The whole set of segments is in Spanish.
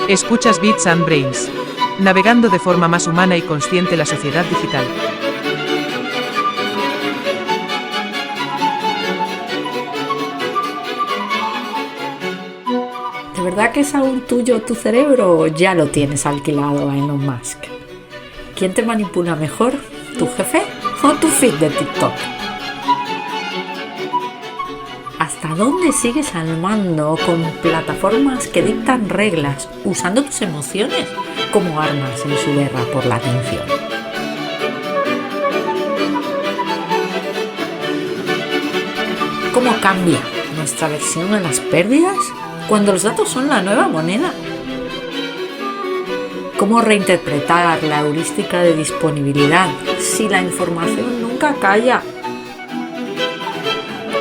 Escuchas Bits and Brains, navegando de forma más humana y consciente la sociedad digital. ¿De verdad que es aún tuyo tu cerebro o ya lo tienes alquilado a Elon Musk? ¿Quién te manipula mejor? ¿Tu jefe o tu feed de TikTok? ¿Hasta dónde sigues al mando con plataformas que dictan reglas usando tus emociones como armas en su guerra por la atención? ¿Cómo cambia nuestra versión a las pérdidas cuando los datos son la nueva moneda? ¿Cómo reinterpretar la heurística de disponibilidad si la información nunca calla?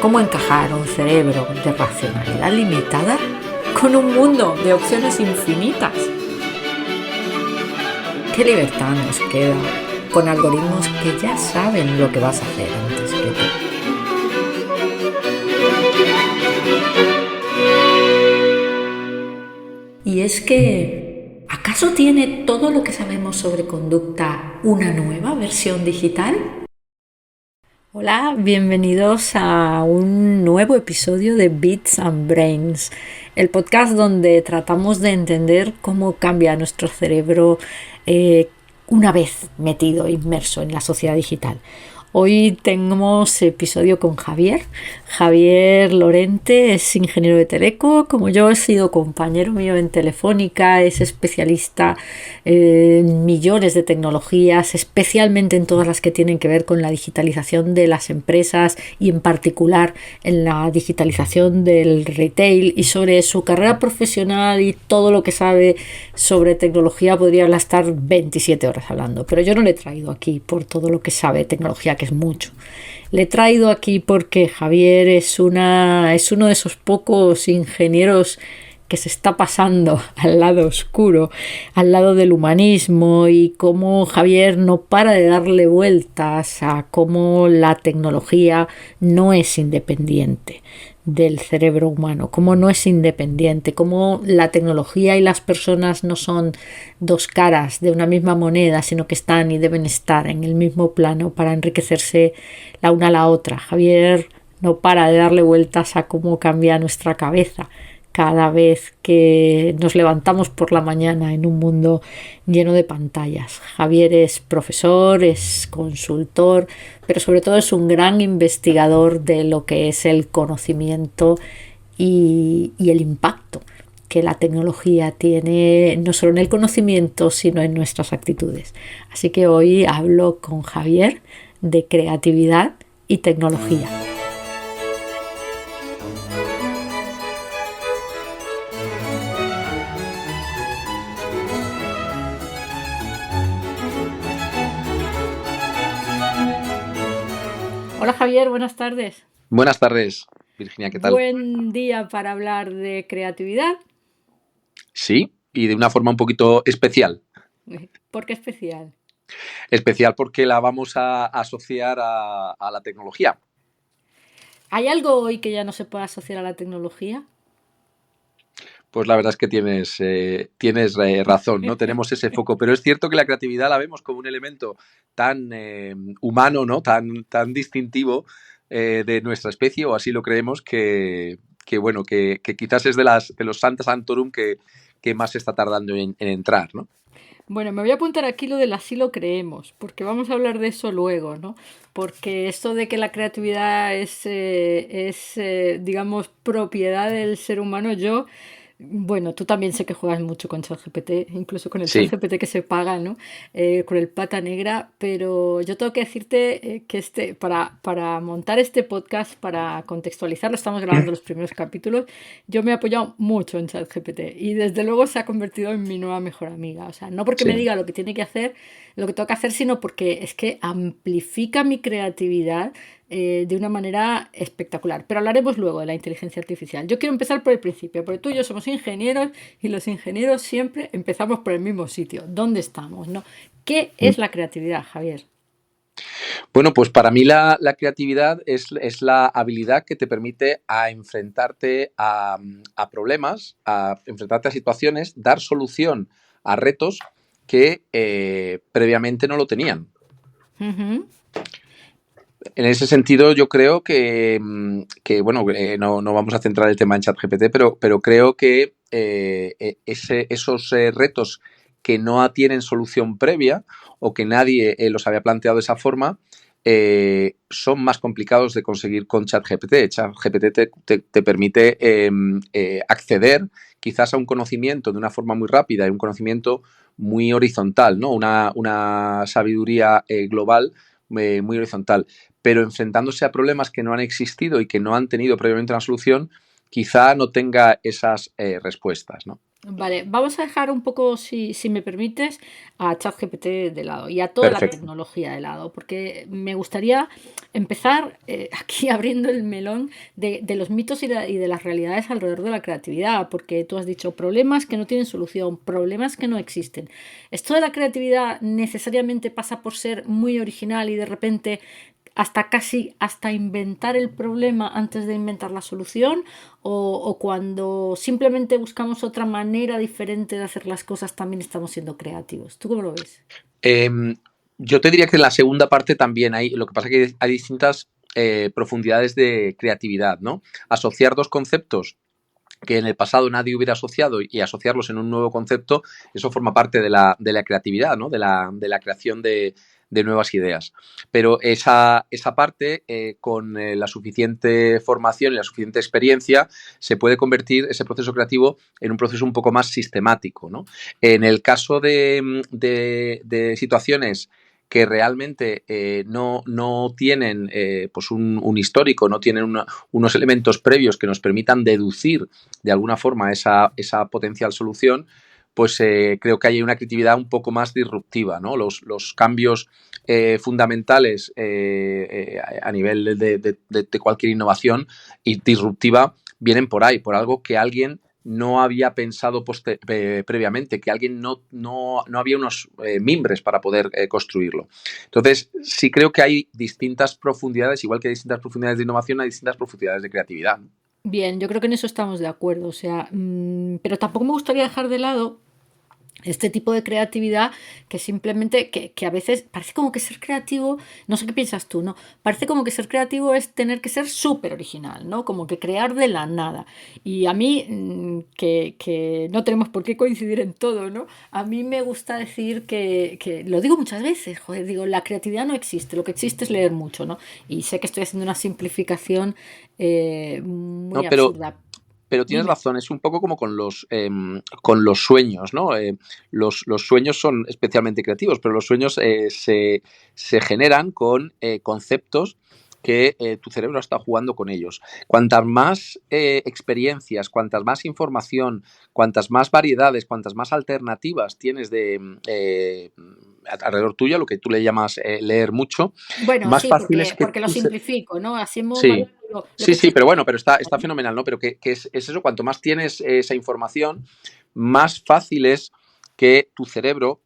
¿Cómo encajar un cerebro de racionalidad limitada con un mundo de opciones infinitas? ¿Qué libertad nos queda con algoritmos que ya saben lo que vas a hacer antes que tú? Y es que, ¿acaso tiene todo lo que sabemos sobre conducta una nueva versión digital? Hola, bienvenidos a un nuevo episodio de Bits and Brains, el podcast donde tratamos de entender cómo cambia nuestro cerebro una vez metido, inmerso en la sociedad digital. Hoy tenemos episodio con Javier. Javier Lorente es ingeniero de teleco, como yo he sido compañero mío en Telefónica, es especialista en millones de tecnologías, especialmente en todas las que tienen que ver con la digitalización de las empresas y en particular en la digitalización del retail, y sobre su carrera profesional y todo lo que sabe sobre tecnología podría estar 27 horas hablando, pero yo no le he traído aquí por todo lo que sabe de tecnología, que es mucho. Le he traído aquí porque Javier es uno de esos pocos ingenieros que se está pasando al lado oscuro, al lado del humanismo, y cómo Javier no para de darle vueltas a cómo la tecnología no es independiente del cerebro humano, cómo no es independiente, cómo la tecnología y las personas no son dos caras de una misma moneda, sino que están y deben estar en el mismo plano para enriquecerse la una a la otra. Javier no para de darle vueltas a cómo cambia nuestra cabeza cada vez que nos levantamos por la mañana en un mundo lleno de pantallas. Javier es profesor, es consultor, pero sobre todo es un gran investigador de lo que es el conocimiento y el impacto que la tecnología tiene no solo en el conocimiento, sino en nuestras actitudes. Así que hoy hablo con Javier de creatividad y tecnología. Hola Javier, buenas tardes. Buenas tardes, Virginia, ¿qué tal? Buen día para hablar de creatividad. Sí, y de una forma un poquito especial. ¿Por qué especial? Especial porque la vamos a asociar a la tecnología. ¿Hay algo hoy que ya no se pueda asociar a la tecnología? Pues la verdad es que tienes razón, ¿no? Tenemos ese foco, pero es cierto que la creatividad la vemos como un elemento tan humano, ¿no? Tan distintivo de nuestra especie, o así lo creemos, que quizás es de los Santa Santorum que más se está tardando en entrar, ¿no? Bueno, me voy a apuntar aquí lo del así lo creemos, porque vamos a hablar de eso luego, ¿no? Porque esto de que la creatividad es digamos, propiedad del ser humano, bueno, tú también sé que juegas mucho con ChatGPT, incluso con el Sí. ChatGPT que se paga, ¿no? Con el pata negra, pero yo tengo que decirte que para montar este podcast, para contextualizarlo, estamos grabando los primeros capítulos, yo me he apoyado mucho en ChatGPT y desde luego se ha convertido en mi nueva mejor amiga. O sea, no porque me diga lo que tiene que hacer, lo que tengo que hacer, sino porque es que amplifica mi creatividad de una manera espectacular. Pero hablaremos luego de la inteligencia artificial. Yo quiero empezar por el principio, porque tú y yo somos ingenieros y los ingenieros siempre empezamos por el mismo sitio. ¿Dónde estamos? ¿No? ¿Qué es la creatividad, Javier? Bueno, pues para mí la creatividad es la habilidad que te permite a enfrentarte a problemas, a enfrentarte a situaciones, dar solución a retos que previamente no lo tenían. Ujú. En ese sentido, yo creo que bueno, no vamos a centrar el tema en ChatGPT, pero creo que esos retos que no tienen solución previa o que nadie los había planteado de esa forma, son más complicados de conseguir con ChatGPT. ChatGPT te permite acceder quizás a un conocimiento de una forma muy rápida y un conocimiento muy horizontal, ¿no? Una sabiduría global muy horizontal, pero enfrentándose a problemas que no han existido y que no han tenido previamente una solución, quizá no tenga esas respuestas, ¿no? Vale, vamos a dejar un poco, si me permites, a ChatGPT de lado y a toda la Perfecto. tecnología de lado, porque me gustaría empezar aquí abriendo el melón de los mitos y de las realidades alrededor de la creatividad, porque tú has dicho problemas que no tienen solución, problemas que no existen. ¿Esto de la creatividad necesariamente pasa por ser muy original y de repente hasta inventar el problema antes de inventar la solución? O cuando simplemente buscamos otra manera diferente de hacer las cosas, también estamos siendo creativos. ¿Tú cómo lo ves? Eh, yo te diría que en la segunda parte también hay, lo que pasa es que hay distintas profundidades de creatividad, ¿no? Asociar dos conceptos que en el pasado nadie hubiera asociado y asociarlos en un nuevo concepto, eso forma parte de la creatividad, ¿no? De la creación de nuevas ideas. Pero esa parte, con la suficiente formación y la suficiente experiencia, se puede convertir ese proceso creativo en un proceso un poco más sistemático, ¿no? En el caso de situaciones que realmente no tienen pues un histórico, no tienen unos elementos previos que nos permitan deducir de alguna forma esa potencial solución, pues creo que hay una creatividad un poco más disruptiva, ¿no? Los cambios fundamentales a nivel de cualquier innovación y disruptiva vienen por ahí, por algo que alguien no había pensado previamente, que alguien no había unos mimbres para poder construirlo. Entonces, sí creo que hay distintas profundidades, igual que hay distintas profundidades de innovación, hay distintas profundidades de creatividad. Bien, yo creo que en eso estamos de acuerdo. O sea, pero tampoco me gustaría dejar de lado este tipo de creatividad que simplemente, que a veces parece como que ser creativo, no sé qué piensas tú, ¿no? Parece como que ser creativo es tener que ser súper original, ¿no? Como que crear de la nada. Y a mí, que no tenemos por qué coincidir en todo, ¿no? A mí me gusta decir lo digo muchas veces, joder, digo, la creatividad no existe, lo que existe es leer mucho, ¿no? Y sé que estoy haciendo una simplificación muy ¿No? Pero, absurda. pero tienes Dime. razón, es un poco como con los sueños, ¿no? Los sueños son especialmente creativos, pero los sueños se generan con conceptos que tu cerebro está jugando con ellos. Cuantas más experiencias, cuantas más información, cuantas más variedades, cuantas más alternativas tienes alrededor tuyo, lo que tú le llamas leer mucho, Bueno, más sí, fácil es porque, que porque lo tú... simplifico, ¿no? Así en modo Sí, marketing, digo, lo que sí, estoy sí, pero bueno, pero haciendo, está ¿no? fenomenal, ¿no? Pero que es eso, cuanto más tienes esa información, más fácil es que tu cerebro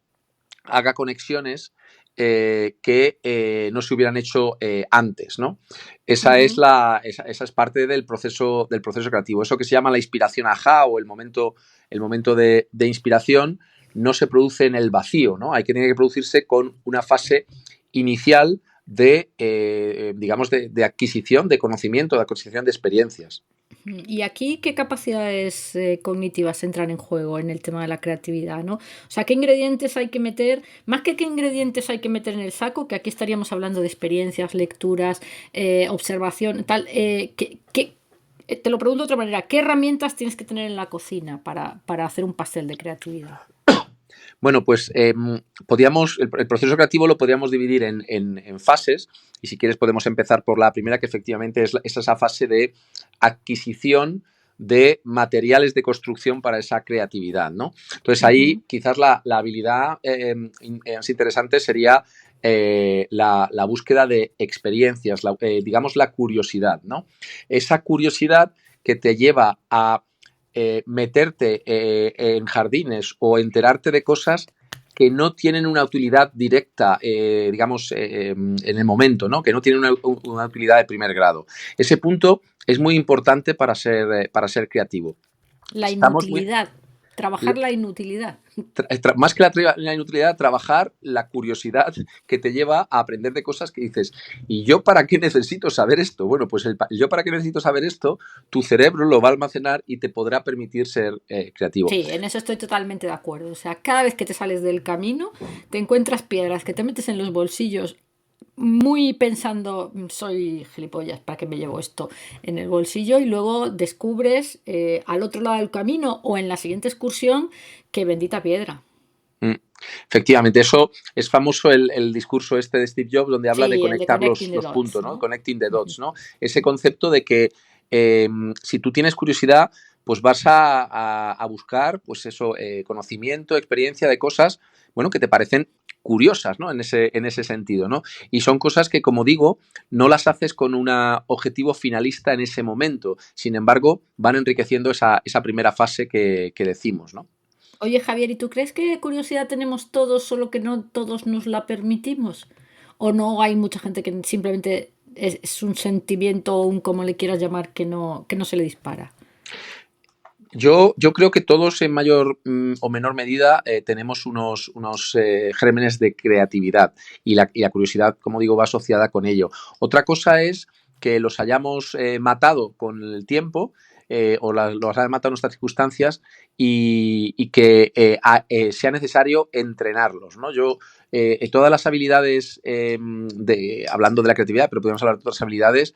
haga conexiones que no se hubieran hecho antes, ¿no? Ujú. Esa es parte del proceso creativo. Eso que se llama la inspiración ajá o el momento de inspiración no se produce en el vacío, ¿no? Tiene que producirse con una fase inicial digamos, de adquisición de conocimiento, de adquisición de experiencias. Y aquí, ¿qué capacidades cognitivas entran en juego en el tema de la creatividad, ¿no? O sea, ¿qué ingredientes hay que meter? Más que qué ingredientes hay que meter en el saco, que aquí estaríamos hablando de experiencias, lecturas, observación, tal. Te lo pregunto de otra manera, ¿qué herramientas tienes que tener en la cocina para hacer un pastel de creatividad? Bueno, pues el proceso creativo lo podríamos dividir en fases y si quieres podemos empezar por la primera, que efectivamente es esa fase de adquisición de materiales de construcción para esa creatividad, ¿no? Entonces ahí Ujú. quizás la habilidad más interesante sería la búsqueda de experiencias, digamos la curiosidad, ¿no? Esa curiosidad que te lleva a meterte en jardines o enterarte de cosas que no tienen una utilidad directa, digamos, en el momento, ¿no? Que no tienen una utilidad de primer grado. Ese punto es muy importante para ser creativo. La Estamos muy... inutilidad, trabajar la inutilidad. Más que la inutilidad, trabajar la curiosidad que te lleva a aprender de cosas que dices, ¿y yo para qué necesito saber esto? Bueno, pues yo para qué necesito saber esto, tu cerebro lo va a almacenar y te podrá permitir ser creativo. Sí, en eso estoy totalmente de acuerdo. O sea, cada vez que te sales del camino, te encuentras piedras que te metes en los bolsillos muy pensando, soy gilipollas, ¿para qué me llevo esto en el bolsillo? Y luego descubres al otro lado del camino o en la siguiente excursión que bendita piedra. Efectivamente, eso es famoso el discurso este de Steve Jobs, donde habla de Sí, el de conectar Connecting the los Dots, puntos, ¿no? ¿no? Connecting the dots, ¿no? Ese concepto de que si tú tienes curiosidad, pues vas a buscar, pues eso, conocimiento, experiencia de cosas, bueno, que te parecen curiosas, ¿no? En ese sentido, ¿no? Y son cosas que, como digo, no las haces con un objetivo finalista en ese momento. Sin embargo, van enriqueciendo esa primera fase que decimos, ¿no? Oye, Javier, ¿y tú crees que curiosidad tenemos todos, solo que no todos nos la permitimos? ¿O no hay mucha gente que simplemente es un sentimiento o un como le quieras llamar que no se le dispara? Yo creo que todos en mayor o menor medida tenemos unos gérmenes de creatividad y la curiosidad, como digo, va asociada con ello. Otra cosa es que los hayamos matado con el tiempo los hayan matado en nuestras circunstancias y que sea necesario entrenarlos, ¿no? Todas las habilidades, hablando de la creatividad, pero podemos hablar de otras habilidades,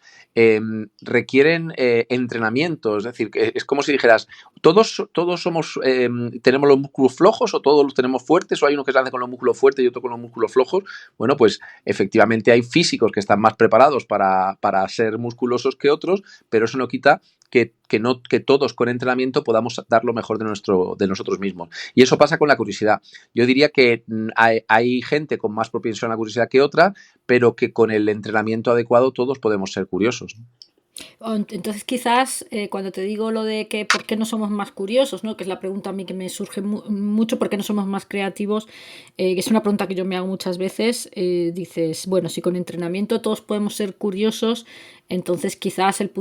requieren entrenamiento. Es decir, que es como si dijeras, todos somos, tenemos los músculos flojos o todos los tenemos fuertes o hay uno que se hace con los músculos fuertes y otro con los músculos flojos. Bueno, pues efectivamente hay físicos que están más preparados para ser musculosos que otros, pero eso no quita que todos con entrenamiento podamos dar lo mejor de nosotros mismos. Y eso pasa con la curiosidad. Yo diría que hay gente con más propensión a la curiosidad que otra, pero que con el entrenamiento adecuado todos podemos ser curiosos. Entonces quizás cuando te digo lo de que por qué no somos más curiosos, ¿no? Que es la pregunta a mí que me surge mucho, ¿por qué no somos más creativos? Que es una pregunta que yo me hago muchas veces. Dices, bueno, si con entrenamiento todos podemos ser curiosos, entonces quizás el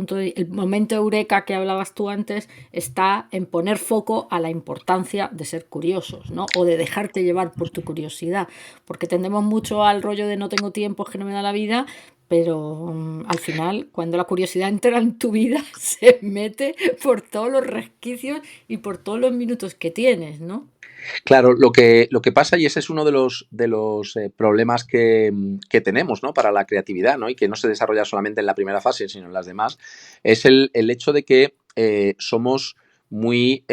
momento eureka que hablabas tú antes está en poner foco a la importancia de ser curiosos, ¿no? O de dejarte llevar por tu curiosidad, porque tendemos mucho al rollo de no tengo tiempo, es que no me da la vida, pero al final, cuando la curiosidad entra en tu vida, se mete por todos los resquicios y por todos los minutos que tienes, ¿no? Claro, lo que pasa, y ese es uno de los problemas que tenemos, ¿no? Para la creatividad, ¿no? Y que no se desarrolla solamente en la primera fase, sino en las demás, es el hecho de que somos muy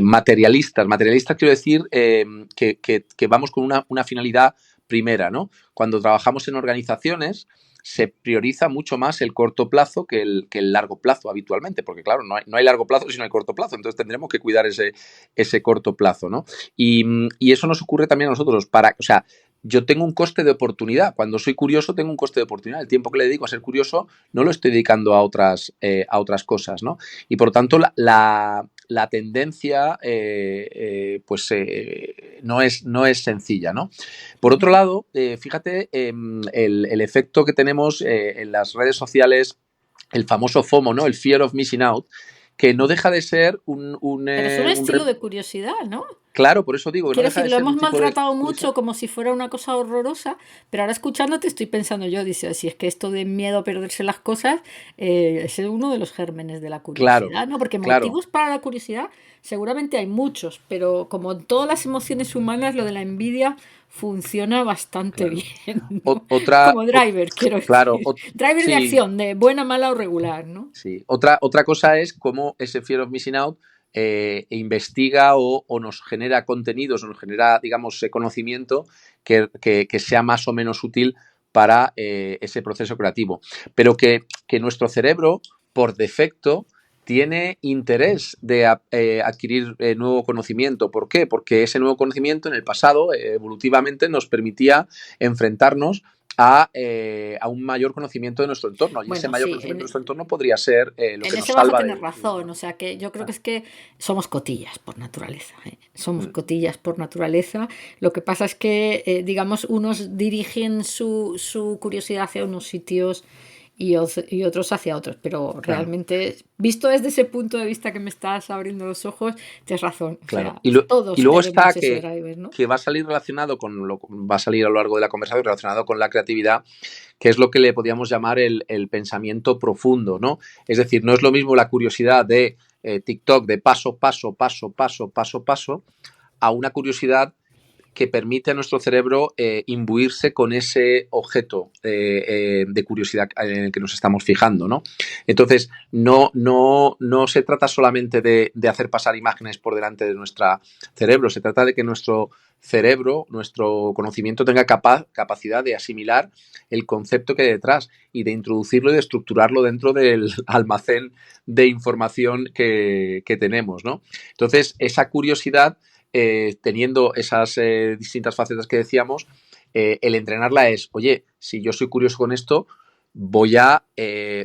materialistas. Materialistas quiero decir que vamos con una finalidad primera, ¿no? Cuando trabajamos en organizaciones se prioriza mucho más el corto plazo que el largo plazo habitualmente, porque claro, no hay largo plazo sino hay corto plazo, entonces tendremos que cuidar ese corto plazo, ¿no? Y eso nos ocurre también a nosotros, o sea, yo tengo un coste de oportunidad. Cuando soy curioso, tengo un coste de oportunidad. El tiempo que le dedico a ser curioso no lo estoy dedicando a otras cosas, ¿no? Y por lo tanto, la tendencia no es sencilla, ¿no? Por otro lado, fíjate el efecto que tenemos en las redes sociales, el famoso FOMO, ¿no? El Fear of Missing Out, que no deja de ser Pero es un estilo de curiosidad, ¿no? Claro, por eso digo que no Quiero deja decir, de lo ser hemos un tipo de maltratado curiosidad. mucho como si fuera una cosa horrorosa, pero ahora escuchándote estoy pensando yo, dice, si es que esto de miedo a perderse las cosas es uno de los gérmenes de la Claro, curiosidad, ¿no? Porque claro. motivos para la curiosidad seguramente hay muchos, pero como en todas las emociones humanas, lo de la envidia funciona bastante Claro. bien, ¿no? Como driver, quiero Claro, decir. Driver de sí, acción, de buena, mala o regular, ¿no? sí. Otra cosa es cómo ese Fear of Missing Out investiga o nos genera contenidos, o nos genera, digamos, conocimiento que sea más o menos útil para ese proceso creativo. Pero que nuestro cerebro, por defecto, tiene interés de adquirir nuevo conocimiento. ¿Por qué? Porque ese nuevo conocimiento en el pasado evolutivamente nos permitía enfrentarnos a un mayor conocimiento de nuestro entorno. Y ese Bueno, mayor sí, conocimiento de nuestro entorno podría ser lo en que nos ese vas a salva tener de... razón, o sea que yo creo que es que somos cotillas por naturaleza, ¿eh? Somos Mm, cotillas por naturaleza. Lo que pasa es que, digamos, unos dirigen su curiosidad hacia unos sitios y otros hacia otros, pero claro. realmente, visto desde ese punto de vista que me estás abriendo los ojos, tienes razón, o Claro. sea, Y todos luego está tenemos ese driver, ¿no? que va a salir relacionado va a salir a lo largo de la conversación relacionado con la creatividad, que es lo que le podríamos llamar el pensamiento profundo, ¿no? Es decir, no es lo mismo la curiosidad de TikTok de paso, paso, paso, paso, paso, paso, a una curiosidad que permite a nuestro cerebro imbuirse con ese objeto de curiosidad en el que nos estamos fijando, ¿no? Entonces, no se trata solamente de hacer pasar imágenes por delante de nuestro cerebro, se trata de que nuestro cerebro, nuestro conocimiento tenga capacidad de asimilar el concepto que hay detrás y de introducirlo y de estructurarlo dentro del almacén de información que tenemos, ¿no? Entonces, esa curiosidad teniendo esas distintas facetas que decíamos, el entrenarla es, oye, si yo soy curioso con esto, voy a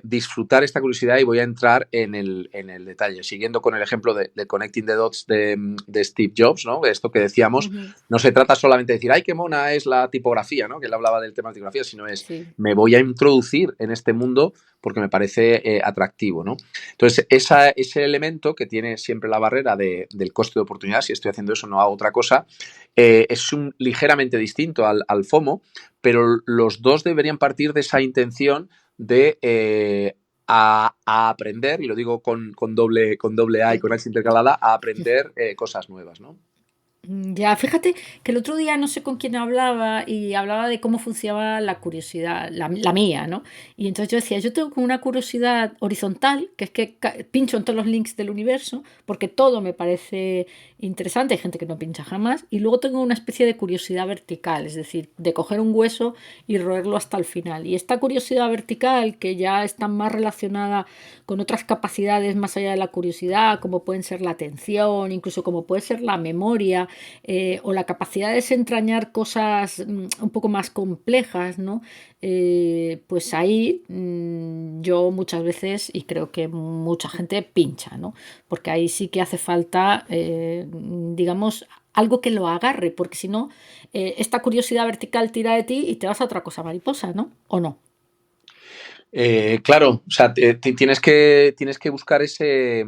disfrutar esta curiosidad y voy a entrar en el detalle. Siguiendo con el ejemplo de Connecting the Dots de Steve Jobs, ¿no? Esto que decíamos, Ujú. no se trata solamente de decir, ay, qué mona es la tipografía, ¿no? Que él hablaba del tema de tipografía, sino es, Sí. me voy a introducir en este mundo porque me parece atractivo, ¿no? Entonces, ese elemento que tiene siempre la barrera del coste de oportunidad, si estoy haciendo eso, no hago otra cosa, es ligeramente distinto al FOMO, pero los dos deberían partir de esa intención de a aprender, y lo digo con doble A y con H intercalada, a aprender cosas nuevas, ¿no? Ya, fíjate que el otro día no sé con quién hablaba y hablaba de cómo funcionaba la curiosidad, la mía, ¿no? Y entonces yo decía, yo tengo como una curiosidad horizontal, que es que pincho en todos los links del universo, porque todo me parece interesante, hay gente que no pincha jamás, y luego tengo una especie de curiosidad vertical, es decir, de coger un hueso y roerlo hasta el final. Y esta curiosidad vertical, que ya está más relacionada con otras capacidades más allá de la curiosidad, como pueden ser la atención, incluso como puede ser la memoria, o la capacidad de desentrañar cosas un poco más complejas, ¿no? Pues ahí yo muchas veces, y creo que mucha gente pincha, ¿no? Porque ahí sí que hace falta, digamos, algo que lo agarre, porque si no, esta curiosidad vertical tira de ti y te vas a otra cosa mariposa, ¿no? ¿O no? Claro, o sea, tienes que buscar ese,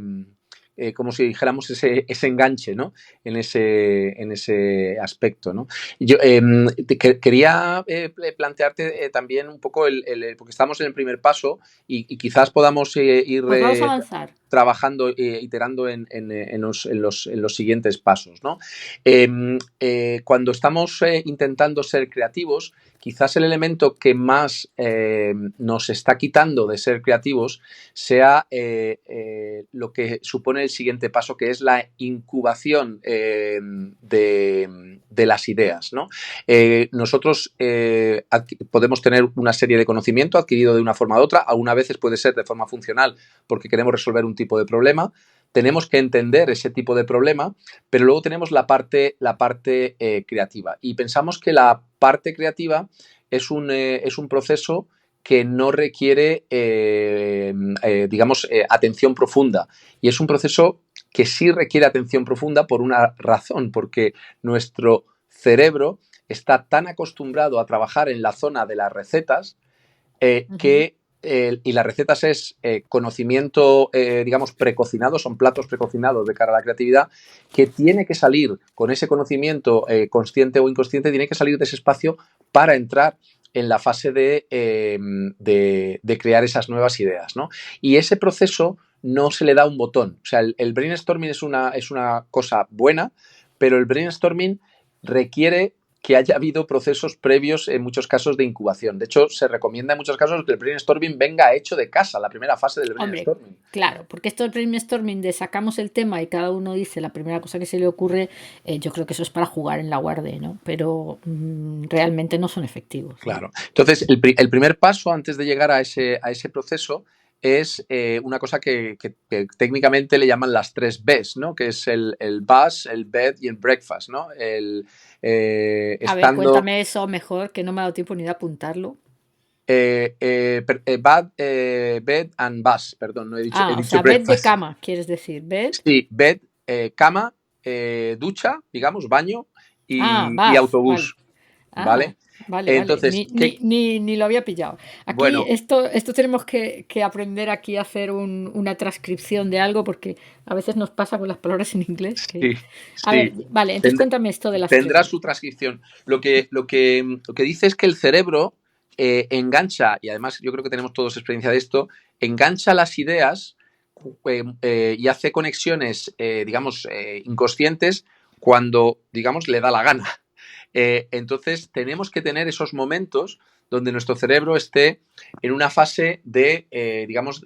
como si dijéramos, ese enganche, ¿no? En ese aspecto, ¿no? Yo quería plantearte también un poco, porque estamos en el primer paso y quizás podamos ir Pues vamos a avanzar. trabajando, iterando en los siguientes pasos, ¿no? Cuando estamos intentando ser creativos, quizás el elemento que más nos está quitando de ser creativos sea lo que supone el siguiente paso, que es la incubación de las ideas, ¿no? Nosotros podemos tener una serie de conocimiento adquirido de una forma u otra, algunas veces puede ser de forma funcional porque queremos resolver un tipo de problema. Tenemos que entender ese tipo de problema, pero luego tenemos la parte creativa. Y pensamos que la parte creativa es un proceso que no requiere, digamos, atención profunda. Y es un proceso que sí requiere atención profunda por una razón, porque nuestro cerebro está tan acostumbrado a trabajar en la zona de las recetas Ujú. que y las recetas es conocimiento, digamos, precocinado, son platos precocinados de cara a la creatividad, que tiene que salir con ese conocimiento consciente o inconsciente, tiene que salir de ese espacio para entrar en la fase de crear esas nuevas ideas, ¿no? Y ese proceso no se le da un botón. O sea, el brainstorming es una cosa buena, pero el brainstorming requiere que haya habido procesos previos, en muchos casos, de incubación. De hecho, se recomienda en muchos casos que el brainstorming venga hecho de casa, la primera fase del Hombre, brainstorming. claro, porque esto del brainstorming de sacamos el tema y cada uno dice la primera cosa que se le ocurre, yo creo que eso es para jugar en la guardia, ¿no? Pero realmente no son efectivos, ¿eh? Claro. Entonces, el primer paso antes de llegar a ese proceso es una cosa que técnicamente le llaman las 3 Bs, ¿no? Que es el bus, el bed y el breakfast, ¿no? A ver, Estando cuéntame eso mejor, que no me ha dado tiempo ni de apuntarlo. bed and bus, perdón, no he O dicho sea, bed de breakfast. cama, quieres decir, bed. Sí, bed, cama, ducha, digamos, baño y Bath, vale. autobús, Ah, ¿vale? vale, vale. Entonces, Ni lo había pillado. Aquí bueno, esto tenemos que aprender aquí a hacer una transcripción de algo porque a veces nos pasa con las palabras en inglés que... sí, A ver, sí, vale, entonces tend- cuéntame esto de las tres tendrá veces. su transcripción. Lo que dice es que el cerebro engancha, y además yo creo que tenemos todos experiencia de esto, engancha las ideas y hace conexiones, digamos, inconscientes cuando, digamos, le da la gana. Entonces, tenemos que tener esos momentos donde nuestro cerebro esté en una fase de, digamos,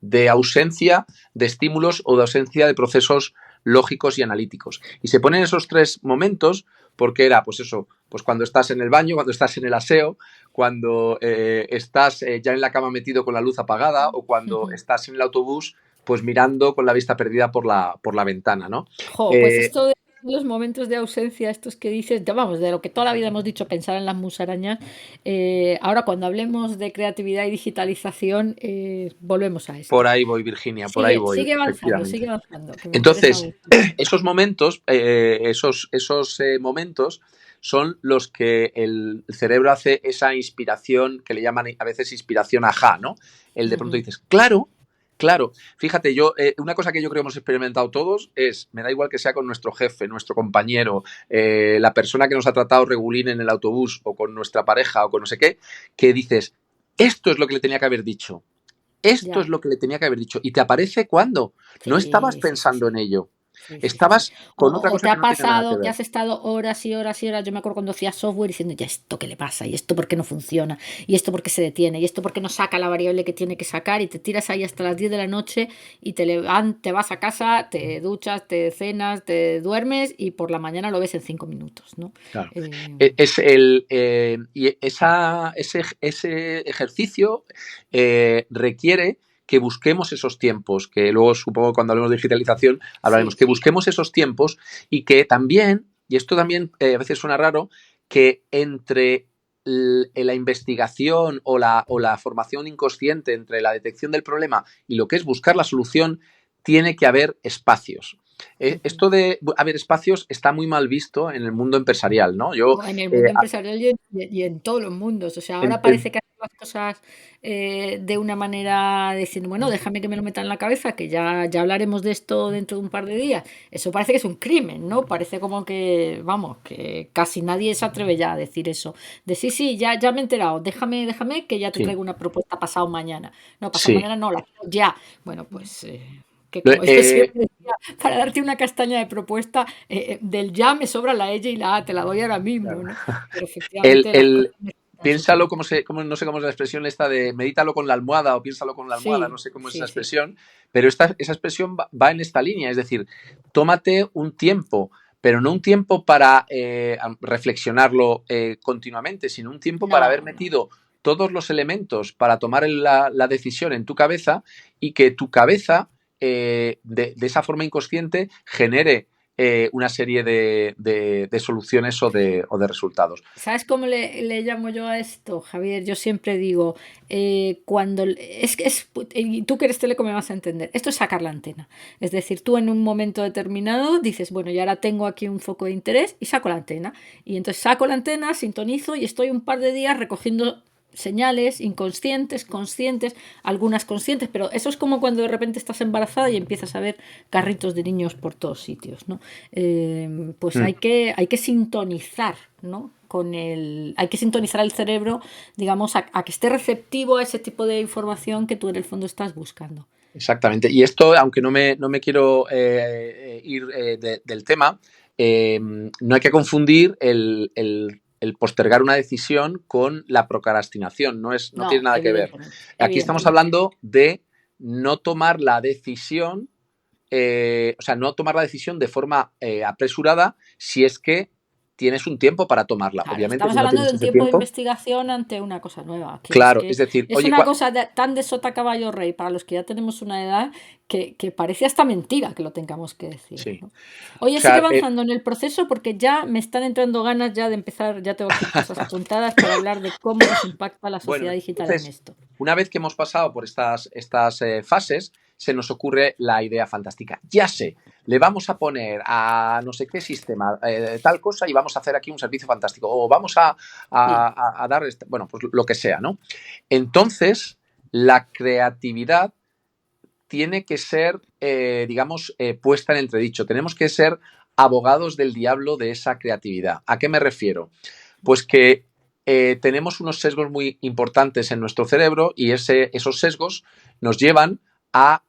de ausencia de estímulos o de ausencia de procesos lógicos y analíticos. Y se ponen esos 3 momentos porque era, pues eso, pues cuando estás en el baño, cuando estás en el aseo, cuando estás ya en la cama metido con la luz apagada o cuando estás en el autobús, pues mirando con la vista perdida por la ventana, ¿no? Jo, pues Eh, esto de los momentos de ausencia, estos que dices, vamos, de lo que toda la vida hemos dicho, pensar en las musarañas, ahora cuando hablemos de creatividad y digitalización, volvemos a por esto. ahí voy, Virginia, por ahí voy, Sigue efectivamente. avanzando, que me interesa Entonces, mucho. esos momentos, momentos son los que el cerebro hace esa inspiración que le llaman a veces inspiración ajá, ¿no? El de pronto Ujú. dices, claro, claro. Fíjate, una cosa que yo creo que hemos experimentado todos es, me da igual que sea con nuestro jefe, nuestro compañero, la persona que nos ha tratado regulín en el autobús o con nuestra pareja o con no sé qué, que dices, esto es lo que le tenía que haber dicho. Esto es Ya, lo que le tenía que haber dicho. ¿Y te aparece cuándo? No estabas sí, sí, sí, pensando en sí. ello. Sí, sí, sí, sí. Estabas con otra O te cosa que ha no tenía nada que pasado que ver. has estado horas y horas y horas. Yo me acuerdo cuando hacía software diciendo, ya esto qué le pasa, y esto por qué no funciona, y esto por qué se detiene, y esto por qué no saca la variable que tiene que sacar, y te tiras ahí hasta las 10 de la noche y te vas a casa, te duchas, te cenas, te duermes y por la mañana lo ves en 5 minutos, ¿no? Claro. Eh, Ese ejercicio requiere que busquemos esos tiempos, que luego supongo cuando hablemos de digitalización hablaremos, sí, que busquemos esos tiempos y que también, y esto también a veces suena raro, que entre la investigación o la formación inconsciente, entre la detección del problema y lo que es buscar la solución, tiene que haber espacios. Esto de haber espacios está muy mal visto en el mundo empresarial, ¿no? en el mundo empresarial y en todos los mundos. O sea, ahora En- parece que hacen las cosas de una manera diciendo, bueno, déjame que me lo meta en la cabeza, que ya hablaremos de esto dentro de un par de días. Eso parece que es un crimen, ¿no? Parece como que, vamos, que casi nadie se atreve ya a decir eso. De sí, ya me he enterado, déjame que ya te sí, traigo una propuesta pasado mañana. No, pasado sí. mañana no, la quiero ya. Bueno, pues que Lo- como yo eh, siempre decía, para darte una castaña de propuesta, del ya me sobra la Y y la A, te la doy ahora mismo, claro. ¿no? Pero El, efectivamente las cosas el- necesitan su piénsalo tiempo. no sé cómo es la expresión esta de medítalo con la almohada o piénsalo con la almohada, no Sí, sé cómo es esa sí, sí. expresión, pero esa expresión va en esta línea, es decir, tómate un tiempo, pero no un tiempo para reflexionarlo continuamente, sino un tiempo para haber No, no. metido todos los elementos para tomar la decisión en tu cabeza y que tu cabeza, de esa forma inconsciente, genere una serie de soluciones o de resultados. ¿Sabes cómo le llamo yo a esto, Javier? Yo siempre digo, y tú que eres teleco me vas a entender, esto es sacar la antena. Es decir, tú en un momento determinado dices, bueno, ya ahora tengo aquí un foco de interés y saco la antena. Y entonces saco la antena, sintonizo y estoy un par de días recogiendo señales inconscientes, conscientes, algunas conscientes, pero eso es como cuando de repente estás embarazada y empiezas a ver carritos de niños por todos sitios, ¿no? Pues Mm. hay que sintonizar, ¿no? Hay que sintonizar el cerebro, digamos, a que esté receptivo a ese tipo de información que tú en el fondo estás buscando. Exactamente. Y esto, aunque no me quiero ir del tema, no hay que confundir el postergar una decisión con la procrastinación. No tiene No, nada que ver. evidentemente, Aquí estamos evidentemente. hablando de no tomar la decisión, o sea, no tomar la decisión de forma apresurada si es que tienes un tiempo para tomarla. Claro, Obviamente, estamos si no hablando de tienes un ese tiempo de tiempo, investigación ante una cosa nueva, claro, es decir, es oye, una cosa tan de sota caballo rey para los que ya tenemos una edad que parece hasta mentira que lo tengamos que decir, sí, ¿no? o Oye, sigue sea, avanzando en el proceso porque ya me están entrando ganas ya de empezar, ya tengo aquí cosas apuntadas para hablar de cómo nos impacta la bueno, sociedad digital en entonces, esto. una vez que hemos pasado por estas fases, se nos ocurre la idea fantástica. Ya sé, le vamos a poner a no sé qué sistema tal cosa y vamos a hacer aquí un servicio fantástico. O vamos Sí, a dar, bueno, pues lo que sea, ¿no? Entonces, la creatividad tiene que ser, digamos, puesta en entredicho. Tenemos que ser abogados del diablo de esa creatividad. ¿A qué me refiero? Pues que tenemos unos sesgos muy importantes en nuestro cerebro y esos sesgos nos llevan a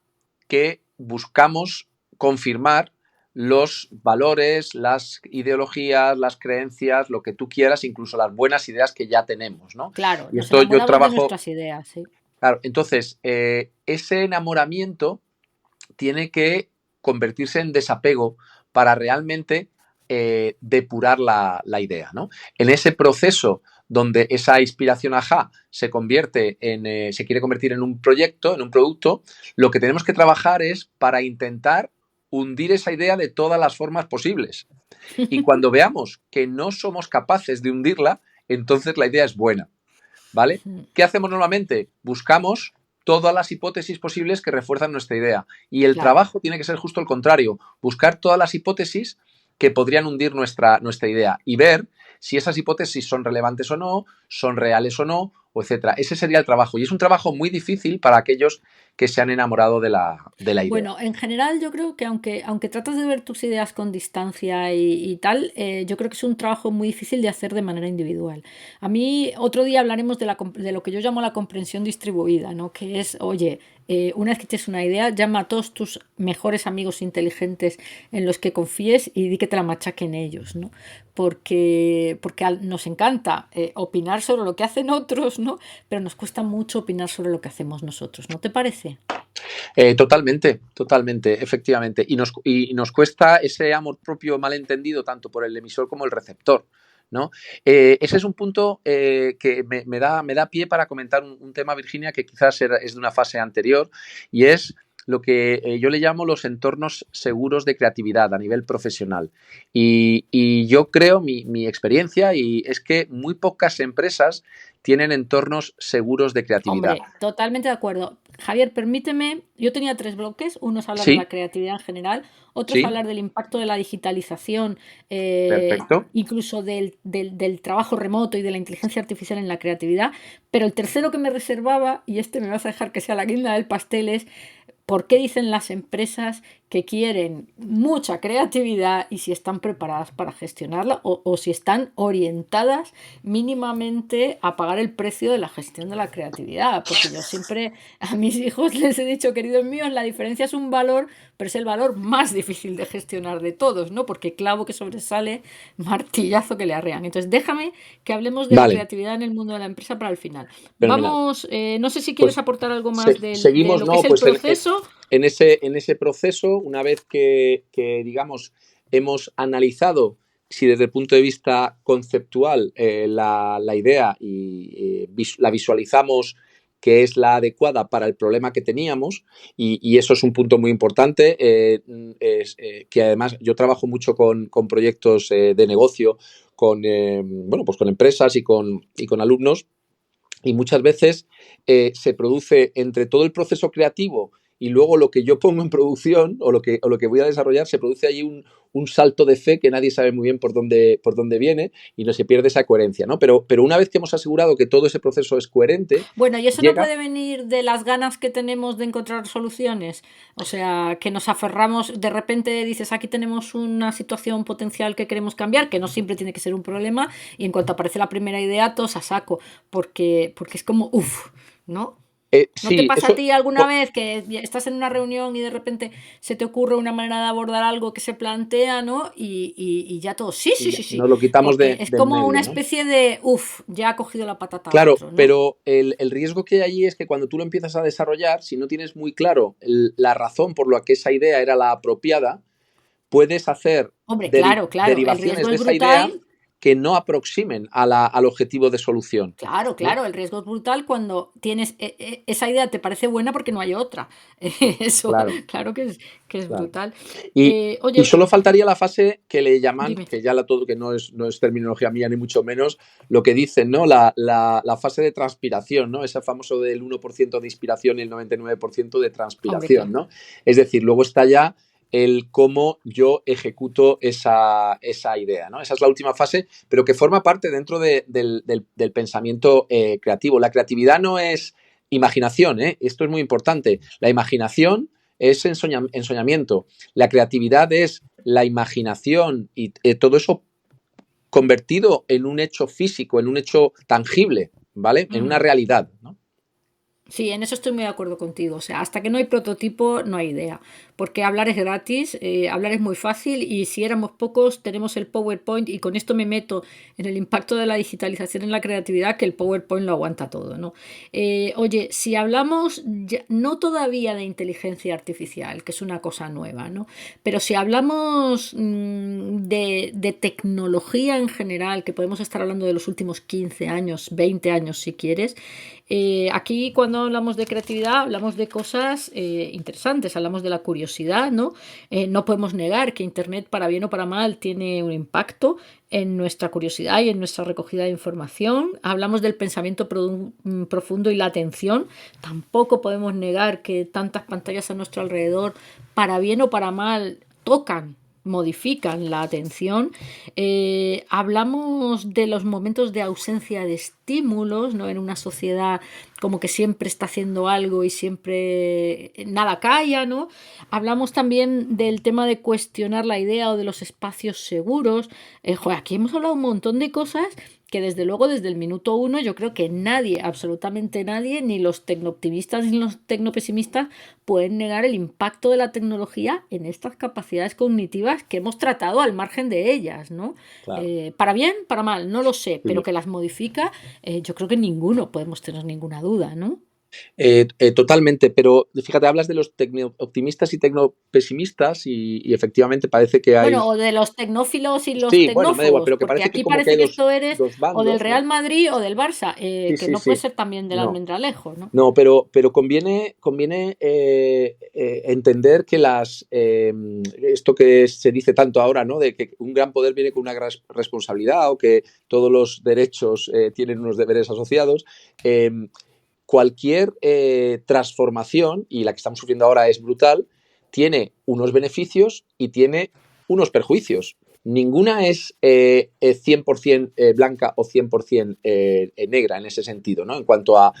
que buscamos confirmar los valores, las ideologías, las creencias, lo que tú quieras, incluso las buenas ideas que ya tenemos, ¿no? claro, Y nos esto yo enamoramos de trabajo, nuestras ideas, sí. claro, entonces, ese enamoramiento tiene que convertirse en desapego para realmente depurar la idea, ¿no? En ese proceso donde esa inspiración ajá se convierte se quiere convertir en un proyecto, en un producto, lo que tenemos que trabajar es para intentar hundir esa idea de todas las formas posibles. Y cuando veamos que no somos capaces de hundirla, entonces la idea es buena. ¿Vale? ¿Qué hacemos normalmente? Buscamos todas las hipótesis posibles que refuerzan nuestra idea. Y el Claro. trabajo tiene que ser justo el contrario, buscar todas las hipótesis que podrían hundir nuestra idea y ver si esas hipótesis son relevantes o no, son reales o no, o etcétera. Ese sería el trabajo. Y es un trabajo muy difícil para aquellos que se han enamorado de la idea. Bueno, en general yo creo que aunque tratas de ver tus ideas con distancia y tal, yo creo que es un trabajo muy difícil de hacer de manera individual. A mí, otro día hablaremos de lo que yo llamo la comprensión distribuida, ¿no? Que es, oye, una vez que tienes una idea, llama a todos tus mejores amigos inteligentes en los que confíes y di que te la machaquen ellos, ¿no? Porque nos encanta opinar sobre lo que hacen otros, ¿no? Pero nos cuesta mucho opinar sobre lo que hacemos nosotros, ¿no te parece? Totalmente, totalmente, efectivamente. Y nos cuesta ese amor propio malentendido tanto por el emisor como el receptor, ¿no? Ese es un punto que me da pie para comentar un tema, Virginia, que quizás es de una fase anterior, y es lo que yo le llamo los entornos seguros de creatividad a nivel profesional. Y yo creo, mi experiencia, y es que muy pocas empresas tienen entornos seguros de creatividad. Hombre, totalmente de acuerdo. Javier, permíteme, yo tenía tres bloques. Uno es hablar de la Sí, creatividad en general, otro es sí, hablar del impacto de la digitalización, perfecto. incluso del trabajo remoto y de la inteligencia artificial en la creatividad, pero el tercero que me reservaba, y este me vas a dejar que sea la guinda del pastel, es por qué dicen las empresas que quieren mucha creatividad y si están preparadas para gestionarla o si están orientadas mínimamente a pagar el precio de la gestión de la creatividad. Porque yo siempre a mis hijos les he dicho, queridos míos, la diferencia es un valor, pero es el valor más difícil de gestionar de todos, ¿no? Porque clavo que sobresale, martillazo que le arrean. Entonces déjame que hablemos de la Vale, creatividad en el mundo de la empresa para el final. fenomenal. Vamos, no sé si quieres Pues aportar algo más de seguimos, lo que es ¿no? el Pues proceso. en ese proceso, una vez que, digamos, hemos analizado si desde el punto de vista conceptual la idea y la visualizamos que es la adecuada para el problema que teníamos, y eso es un punto muy importante, que además yo trabajo mucho con proyectos de negocio, bueno, pues con empresas y con alumnos, y muchas veces se produce entre todo el proceso creativo y luego lo que yo pongo en producción o lo que voy a desarrollar, se produce ahí un salto de fe que nadie sabe muy bien por dónde viene y no se pierde esa coherencia, ¿no? Pero una vez que hemos asegurado que todo ese proceso es coherente, Bueno, y eso no llega. puede venir de las ganas que tenemos de encontrar soluciones. O sea, que nos aferramos, de repente dices, aquí tenemos una situación potencial que queremos cambiar, que no siempre tiene que ser un problema, y en cuanto aparece la primera idea, todos a saco, porque es como, uff, ¿no? ¿No te Sí, pasa a eso ti alguna vez que estás en una reunión y de repente se te ocurre una manera de abordar algo que se plantea, ¿no? Y ya todo, sí, sí, sí, sí. nos lo quitamos Porque es de en como una medio, ¿no? especie de, uff, ya ha cogido la patata a Claro, otro, ¿no? pero el riesgo que hay allí es que cuando tú lo empiezas a desarrollar, si no tienes muy claro la razón por la que esa idea era la apropiada, puedes hacer Hombre, claro, claro, el derivaciones riesgo de es esa idea brutal. que no aproximen al objetivo de solución. Claro, ¿no? claro, el riesgo es brutal cuando tienes esa idea te parece buena porque no hay otra. Eso, Claro, claro que es claro. brutal. Y Oye, solo faltaría la fase que le llaman, dime. que ya todo, que no es terminología mía ni mucho menos, lo que dicen, ¿no? La fase de transpiración, ¿no? Ese famoso del 1% de inspiración y el 99% de Hombre, transpiración, claro. ¿no? Es decir, luego está ya el cómo yo ejecuto esa idea, ¿no? Esa es la última fase, pero que forma parte dentro del pensamiento creativo. La creatividad no es imaginación, ¿eh? Esto es muy importante. La imaginación es ensoñamiento. La creatividad es la imaginación y todo eso convertido en un hecho físico, en un hecho tangible, ¿vale? En una realidad, ¿no? Sí, en eso estoy muy de acuerdo contigo. O sea, hasta que no hay prototipo, no hay idea. Porque hablar es gratis, hablar es muy fácil y si éramos pocos, tenemos el PowerPoint y con esto me meto en el impacto de la digitalización en la creatividad, que el PowerPoint lo aguanta todo, ¿no? Oye, si hablamos, no todavía de inteligencia artificial, que es una cosa nueva, ¿no? Pero si hablamos de tecnología en general, que podemos estar hablando de los últimos 15 años, 20 años si quieres, aquí cuando hablamos de creatividad hablamos de cosas interesantes, hablamos de la curiosidad, ¿no? No podemos negar que Internet, para bien o para mal, tiene un impacto en nuestra curiosidad y en nuestra recogida de información. Hablamos del pensamiento profundo y la atención. Tampoco podemos negar que tantas pantallas a nuestro alrededor, para bien o para mal, tocan, modifican la atención. Hablamos de los momentos de ausencia de estímulos, ¿no? En una sociedad como que siempre está haciendo algo y siempre nada calla, ¿no? Hablamos también del tema de cuestionar la idea o de los espacios seguros. Joder, aquí hemos hablado un montón de cosas que desde luego desde el minuto uno yo creo que nadie, absolutamente nadie, ni los tecnooptimistas ni los tecnopesimistas pueden negar el impacto de la tecnología en estas capacidades cognitivas que hemos tratado al margen de ellas, ¿no? Claro. Para bien, para mal, no lo sé, pero Sí. que las modifica, yo creo que ninguno podemos tener ninguna duda, ¿no? Totalmente, pero fíjate, hablas de los tecno-optimistas y tecno-pesimistas y efectivamente parece que hay... Bueno, o de los tecnófilos y los Sí, bueno, me da igual, tecnófobos, pero que porque parece que aquí como que hay parece que esto eres dos o del bandos, Real ¿no? Madrid o del Barça, Sí, que sí, no puede sí. ser también del No. Almendralejo, ¿no? No, pero conviene entender que esto que se dice tanto ahora, ¿no? De que un gran poder viene con una gran responsabilidad o que todos los derechos tienen unos deberes asociados. Cualquier transformación, y la que estamos sufriendo ahora es brutal, tiene unos beneficios y tiene unos perjuicios. Ninguna es 100% blanca o 100% negra en ese sentido, ¿no? En cuanto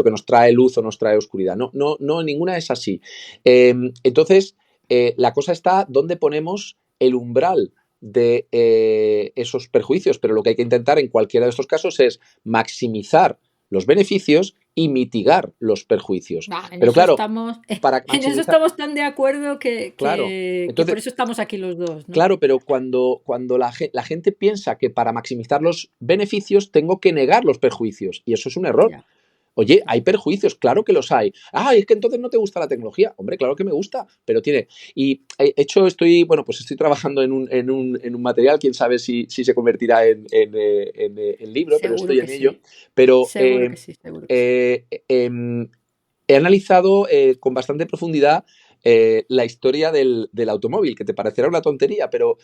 que nos trae luz o nos trae oscuridad. No, ninguna es así. Entonces, la cosa está dónde ponemos el umbral de esos perjuicios, pero lo que hay que intentar en cualquiera de estos casos es maximizar los beneficios y mitigar los perjuicios. En Pero eso claro, estamos, para en eso maximizar, estamos tan de acuerdo claro. que por Entonces, eso estamos aquí los dos, ¿no? claro, pero cuando la gente piensa que para maximizar los beneficios tengo que negar los perjuicios, y eso es un error. Ya, Oye, ya. hay perjuicios, claro que los hay. Ah, es que entonces no te gusta la tecnología. Hombre, claro que me gusta, pero tiene. Y de hecho estoy trabajando en un material, quién sabe si se convertirá en libro, pero Seguro estoy que en ello. sí, Pero seguro que sí, seguro que sí. he analizado con bastante profundidad la historia del automóvil, que te parecerá una tontería, pero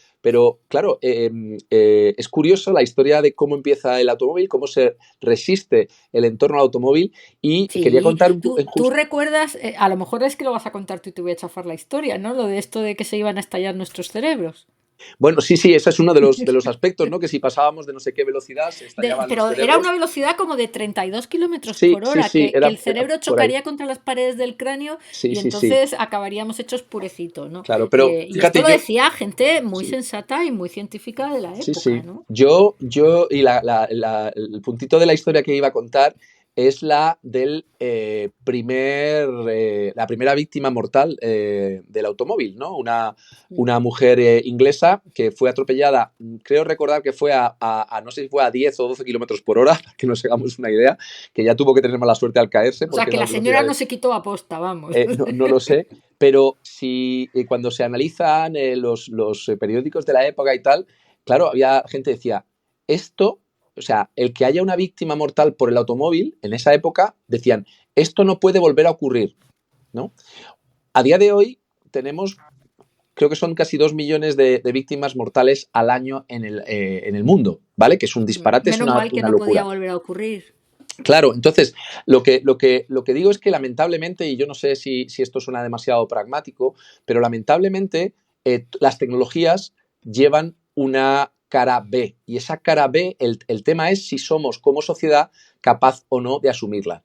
claro, es curioso la historia de cómo empieza el automóvil, cómo se resiste el entorno al automóvil y quería Sí, contar tú recuerdas, a lo mejor es que lo vas a contar tú y te voy a chafar la historia, ¿no? Lo de esto de que se iban a estallar nuestros cerebros. Bueno, sí, ese es uno de los aspectos, ¿no? Que si pasábamos de no sé qué velocidad se estallaban los Pero era una cerebros. velocidad como de 32 kilómetros Sí, por sí, hora, sí, que el era cerebro por ahí. chocaría contra las paredes del cráneo Sí, y sí, sí, entonces acabaríamos hechos purecitos, ¿no? claro, pero Y esto fíjate, lo decía gente muy sí, sensata y muy científica de la sí, época, sí. ¿no? Y el puntito de la historia que iba a contar es la del la primera víctima mortal del automóvil, ¿no? Una mujer inglesa que fue atropellada, creo recordar que fue no sé si fue a 10 o 12 kilómetros por hora, para que nos hagamos una idea, que ya tuvo que tener mala suerte al caerse, O sea, porque que la esas señora no velocidades se quitó a posta, vamos. no lo sé, pero si cuando se analizan los periódicos de la época y tal, claro, había gente que decía, esto, o sea, el que haya una víctima mortal por el automóvil, en esa época decían, esto no puede volver a ocurrir, ¿no? A día de hoy tenemos, creo que son casi 2 millones de víctimas mortales al año en el mundo, ¿vale? Que es un disparate, es Menos mal que una no podía locura. volver a ocurrir. Claro, entonces lo que digo es que lamentablemente, y yo no sé si esto suena demasiado pragmático, pero lamentablemente las tecnologías llevan una cara B. Y esa cara B, el tema es si somos como sociedad capaz o no de asumirla.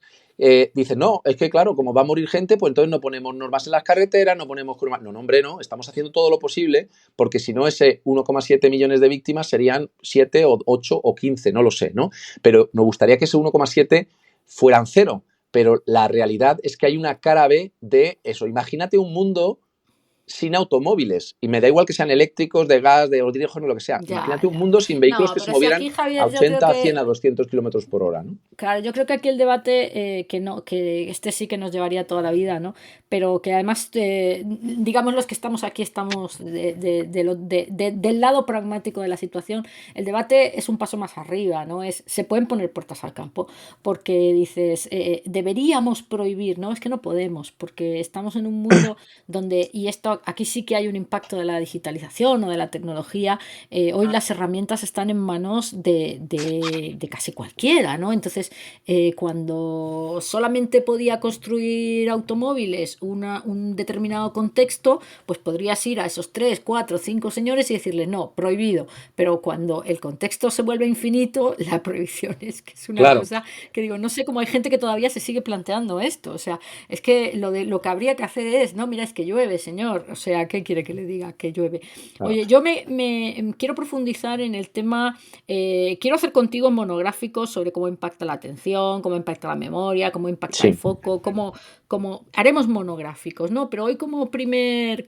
Dicen, no, es que claro, como va a morir gente, pues entonces no ponemos normas en las carreteras, no ponemos curvas. No, hombre, no, estamos haciendo todo lo posible, porque si no, ese 1,7 millones de víctimas serían 7 o 8 o 15, no lo sé, ¿no? Pero me gustaría que ese 1,7 fueran cero. Pero la realidad es que hay una cara B de eso. Imagínate un mundo sin automóviles, y me da igual que sean eléctricos, de gas, de hidrógeno, lo que sea. Ya, Imagínate un ya. mundo sin vehículos No, que se pero si movieran aquí, a Javier, yo creo 80, a 100, a que 200 kilómetros por hora, ¿no? claro, yo creo que aquí el debate, que no, que este sí que nos llevaría toda la vida, ¿no? Pero que además, digamos los que estamos aquí, estamos del lado pragmático de la situación. El debate es un paso más arriba, ¿no? Se pueden poner puertas al campo, porque dices, deberíamos prohibir, ¿no? Es que no podemos, porque estamos en un mundo donde, y esto aquí sí que hay un impacto de la digitalización o de la tecnología. Hoy las herramientas están en manos de casi cualquiera, ¿no? Entonces, cuando solamente podía construir automóviles un determinado contexto, pues podrías ir a esos 3, 4, 5 señores y decirles, no, prohibido. Pero cuando el contexto se vuelve infinito, la prohibición es que es una Claro, cosa que digo, no sé cómo hay gente que todavía se sigue planteando esto. O sea, es que lo que habría que hacer es, no, mira, es que llueve, señor. O sea, ¿qué quiere que le diga? Que llueve. claro. Oye, yo quiero profundizar en el tema, quiero hacer contigo monográficos sobre cómo impacta la atención, cómo impacta la memoria, cómo impacta el Sí, foco, cómo haremos monográficos, ¿no? Pero hoy como primer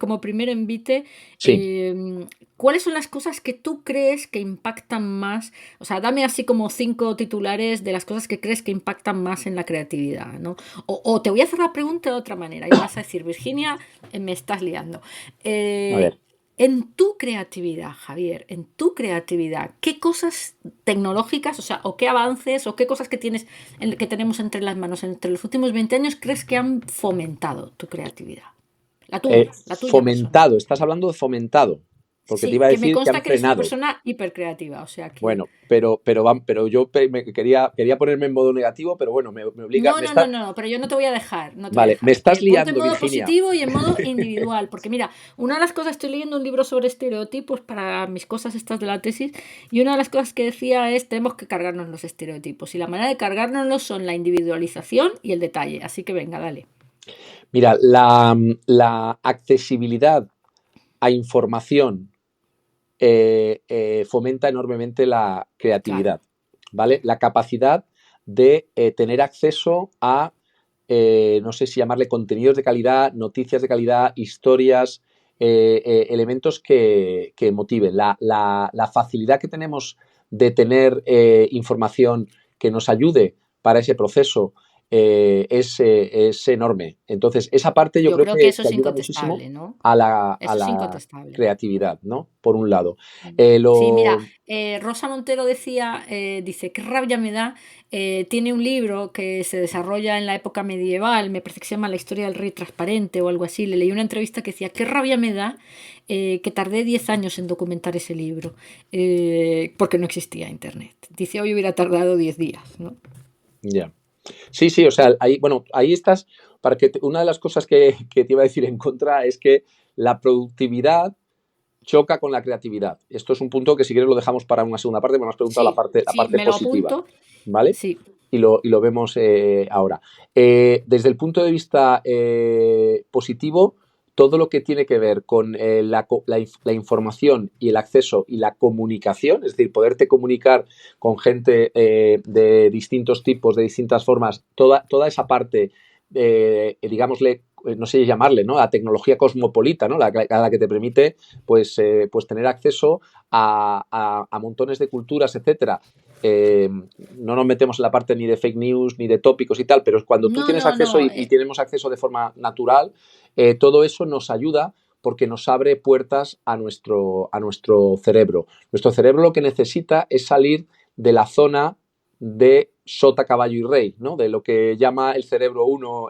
envite, sí. ¿cuáles son las cosas que tú crees que impactan más? O sea, dame así como 5 titulares de las cosas que crees que impactan más en la creatividad, ¿no? O te voy a hacer la pregunta de otra manera y me vas a decir, Virginia, me estás liando. A ver. En tu creatividad, Javier, en tu creatividad, ¿qué cosas tecnológicas, o sea, o qué avances, o qué cosas que tenemos entre las manos entre los últimos 20 años crees que han fomentado tu creatividad? La tuya personal. Fomentado, estás hablando de fomentado, porque te Sí, iba a que me decir que han consta que eres una frenado. persona hipercreativa, o sea que... Bueno, pero yo quería ponerme en modo negativo, pero bueno, me obliga, No, no, no, no, no, pero yo no te voy a dejar, no te voy a vale, me dejar. estás Ponte en liando, modo Virginia. positivo y en modo individual, porque mira, una de las cosas, estoy leyendo un libro sobre estereotipos para mis cosas estas de la tesis, y una de las cosas que decía es, tenemos que cargarnos los estereotipos, y la manera de cargárnoslos son la individualización y el detalle, así que venga, dale. Mira, la accesibilidad a información fomenta enormemente la Claro, creatividad, ¿vale? La capacidad de tener acceso a, no sé si llamarle contenidos de calidad, noticias de calidad, historias, elementos que motiven. La facilidad que tenemos de tener información que nos ayude para ese proceso es enorme. Entonces, esa parte yo yo creo creo que eso que es ayuda muchísimo incontestable, ¿no? a Eso es la incontestable. creatividad, ¿no? Por un lado. Sí, mira, Lo... Rosa Montero decía, dice, qué rabia me da. Tiene un libro que se desarrolla en la época medieval, me parece que se llama La historia del rey transparente o algo así. Le leí una entrevista que decía, qué rabia me da que tardé 10 años en documentar ese libro, porque no existía internet. Dice, hoy hubiera tardado 10 días, ¿no? Ya. Sí, sí, o sea, ahí, bueno, ahí estás, una de las cosas que te iba a decir en contra es que la productividad choca con la creatividad. Esto es un punto que si quieres lo dejamos para una segunda parte, me has preguntado Sí, la sí, parte me lo positiva, apunto. ¿vale? Sí, Y lo vemos ahora. Desde el punto de vista positivo, todo lo que tiene que ver con la información y el acceso y la comunicación, es decir, poderte comunicar con gente de distintos tipos, de distintas formas, toda esa parte, digámosle, no sé llamarle, ¿no? La tecnología cosmopolita, ¿no? La que te permite, pues tener acceso a montones de culturas, etcétera. No nos metemos en la parte ni de fake news ni de tópicos y tal, pero cuando tú no, tienes no, acceso no. y tenemos acceso de forma natural, todo eso nos ayuda porque nos abre puertas a nuestro cerebro. Nuestro cerebro lo que necesita es salir de la zona de sota, caballo y rey, ¿no? De lo que llama el cerebro 1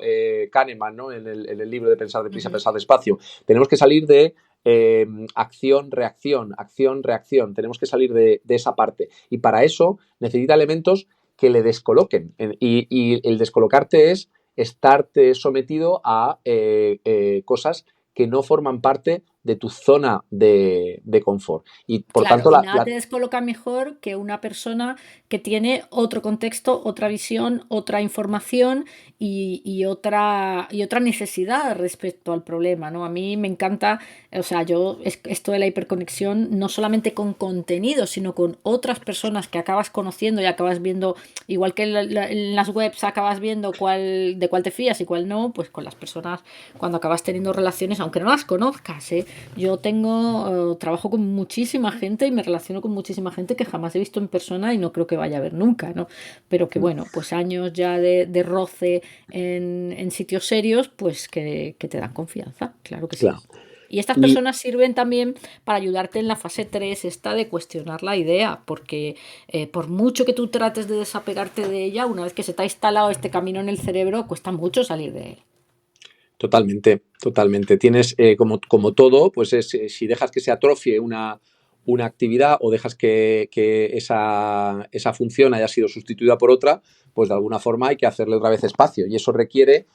Kahneman, ¿no? En el libro de Pensar deprisa, pensar despacio. Tenemos que salir de acción, reacción, acción, reacción. Tenemos que salir de esa parte. Y para eso necesita elementos que le descoloquen. Y el descolocarte es estarte sometido a cosas que no forman parte de tu zona de confort. Y por Claro, tanto, y nada te descoloca mejor que una persona que tiene otro contexto, otra visión, otra información y otra necesidad respecto al problema, ¿no? A mí me encanta, o sea, esto de la hiperconexión, no solamente con contenido, sino con otras personas que acabas conociendo y acabas viendo, igual que en las webs acabas viendo de cuál te fías y cuál no, pues con las personas, cuando acabas teniendo relaciones, aunque no las conozcas, ¿eh? Yo trabajo con muchísima gente y me relaciono con muchísima gente que jamás he visto en persona y no creo que vaya a ver nunca, ¿no? Pero que bueno, pues años ya de roce en sitios serios, pues que te dan confianza, claro que sí. claro. Y estas Y personas sirven también para ayudarte en la fase 3 esta de cuestionar la idea, porque por mucho que tú trates de desapegarte de ella, una vez que se te ha instalado este camino en el cerebro, cuesta mucho salir de él. totalmente, totalmente. Tienes, como todo, pues si dejas que se atrofie una actividad o dejas que esa función haya sido sustituida por otra, pues de alguna forma hay que hacerle otra vez espacio. Y eso requiere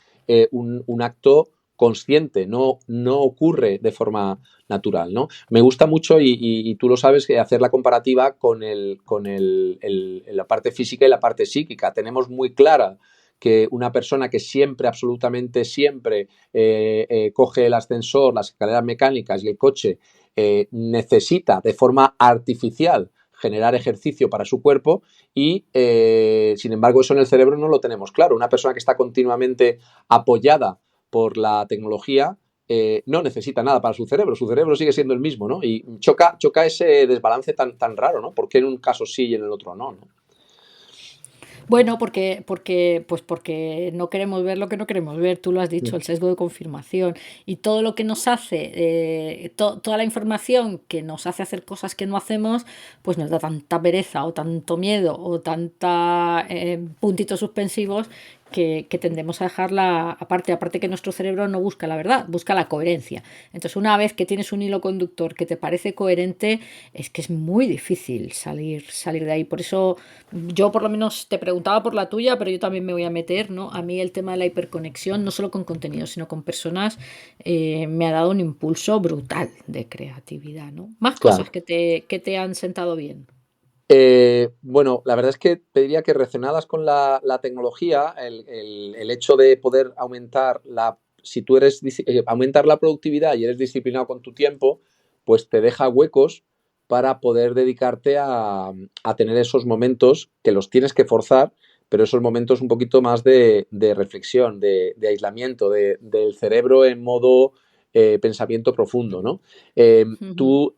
un acto consciente, no ocurre de forma natural, ¿no? Me gusta mucho, y tú lo sabes, que hacer la comparativa con la parte física y la parte psíquica. Tenemos muy clara que una persona que siempre, absolutamente siempre, coge el ascensor, las escaleras mecánicas y el coche, necesita de forma artificial generar ejercicio para su cuerpo y, sin embargo, eso en el cerebro no lo tenemos claro. Una persona que está continuamente apoyada por la tecnología no necesita nada para su cerebro sigue siendo el mismo, ¿no? Y choca ese desbalance tan raro, ¿no? ¿Por qué en un caso sí y en el otro no? Bueno, porque no queremos ver lo que no queremos ver, tú lo has dicho, el sesgo de confirmación. Y todo lo que nos hace, toda la información que nos hace hacer cosas que no hacemos, pues nos da tanta pereza o tanto miedo o tanta puntitos suspensivos que tendemos a dejarla aparte que nuestro cerebro no busca la verdad, busca la coherencia. Entonces, una vez que tienes un hilo conductor que te parece coherente, es que es muy difícil salir de ahí. Por eso yo por lo menos te preguntaba por la tuya, pero yo también me voy a meter, ¿no? A mí el tema de la hiperconexión, no solo con contenido, sino con personas, me ha dado un impulso brutal de creatividad, ¿no? Más Claro. cosas que te han sentado bien. Bueno, la verdad es que te diría que relacionadas con la tecnología, el hecho de poder aumentar si tú aumentar la productividad y eres disciplinado con tu tiempo, pues te deja huecos para poder dedicarte a tener esos momentos que los tienes que forzar, pero esos momentos un poquito más de reflexión, de aislamiento, del cerebro en modo pensamiento profundo, ¿no? Ujú.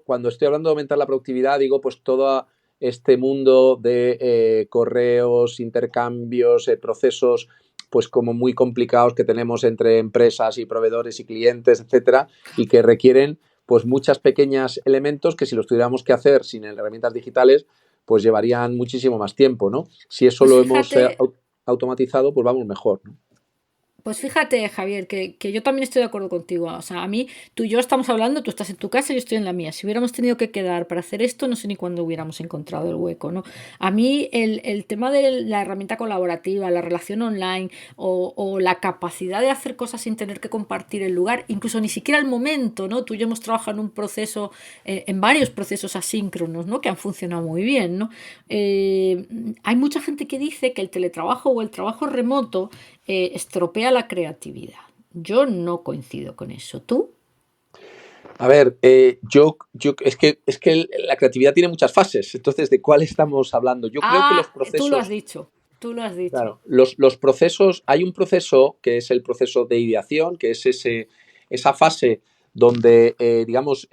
Cuando estoy hablando de aumentar la productividad, digo pues todo este mundo de correos, intercambios, procesos pues como muy complicados que tenemos entre empresas y proveedores y clientes, etcétera, y que requieren pues muchas pequeñas elementos que si los tuviéramos que hacer sin herramientas digitales, pues llevarían muchísimo más tiempo, ¿no? Si eso Pues lo hemos fíjate, automatizado, pues vamos mejor, ¿no? Pues fíjate, Javier, que yo también estoy de acuerdo contigo. O sea, a mí, tú y yo estamos hablando, tú estás en tu casa y yo estoy en la mía. Si hubiéramos tenido que quedar para hacer esto, no sé ni cuándo hubiéramos encontrado el hueco, ¿no? A mí, el tema de la herramienta colaborativa, la relación online o la capacidad de hacer cosas sin tener que compartir el lugar, incluso ni siquiera el momento, ¿no? Tú y yo hemos trabajado en un proceso, en varios procesos asíncronos, ¿no? Que han funcionado muy bien, ¿no? Eh, Hay mucha gente que dice que el teletrabajo o el trabajo remoto estropea la creatividad. Yo no coincido con eso. ¿Tú? A ver, es que la creatividad tiene muchas fases. Entonces, ¿de cuál estamos hablando? Yo creo que los Ah, tú lo has procesos, dicho. Tú lo has dicho. claro, los procesos, hay un proceso que es el proceso de ideación, que es esa fase donde, digamos,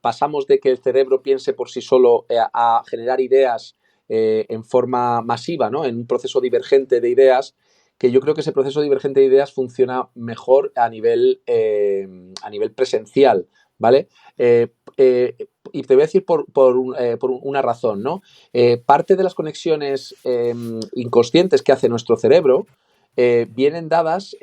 pasamos de que el cerebro piense por sí solo a generar ideas en forma masiva, ¿no? En un proceso divergente de ideas que yo creo que ese proceso divergente de ideas funciona mejor a nivel presencial, ¿vale? Y te voy a decir por una razón, ¿no? Parte de las conexiones inconscientes que hace nuestro cerebro vienen dadas,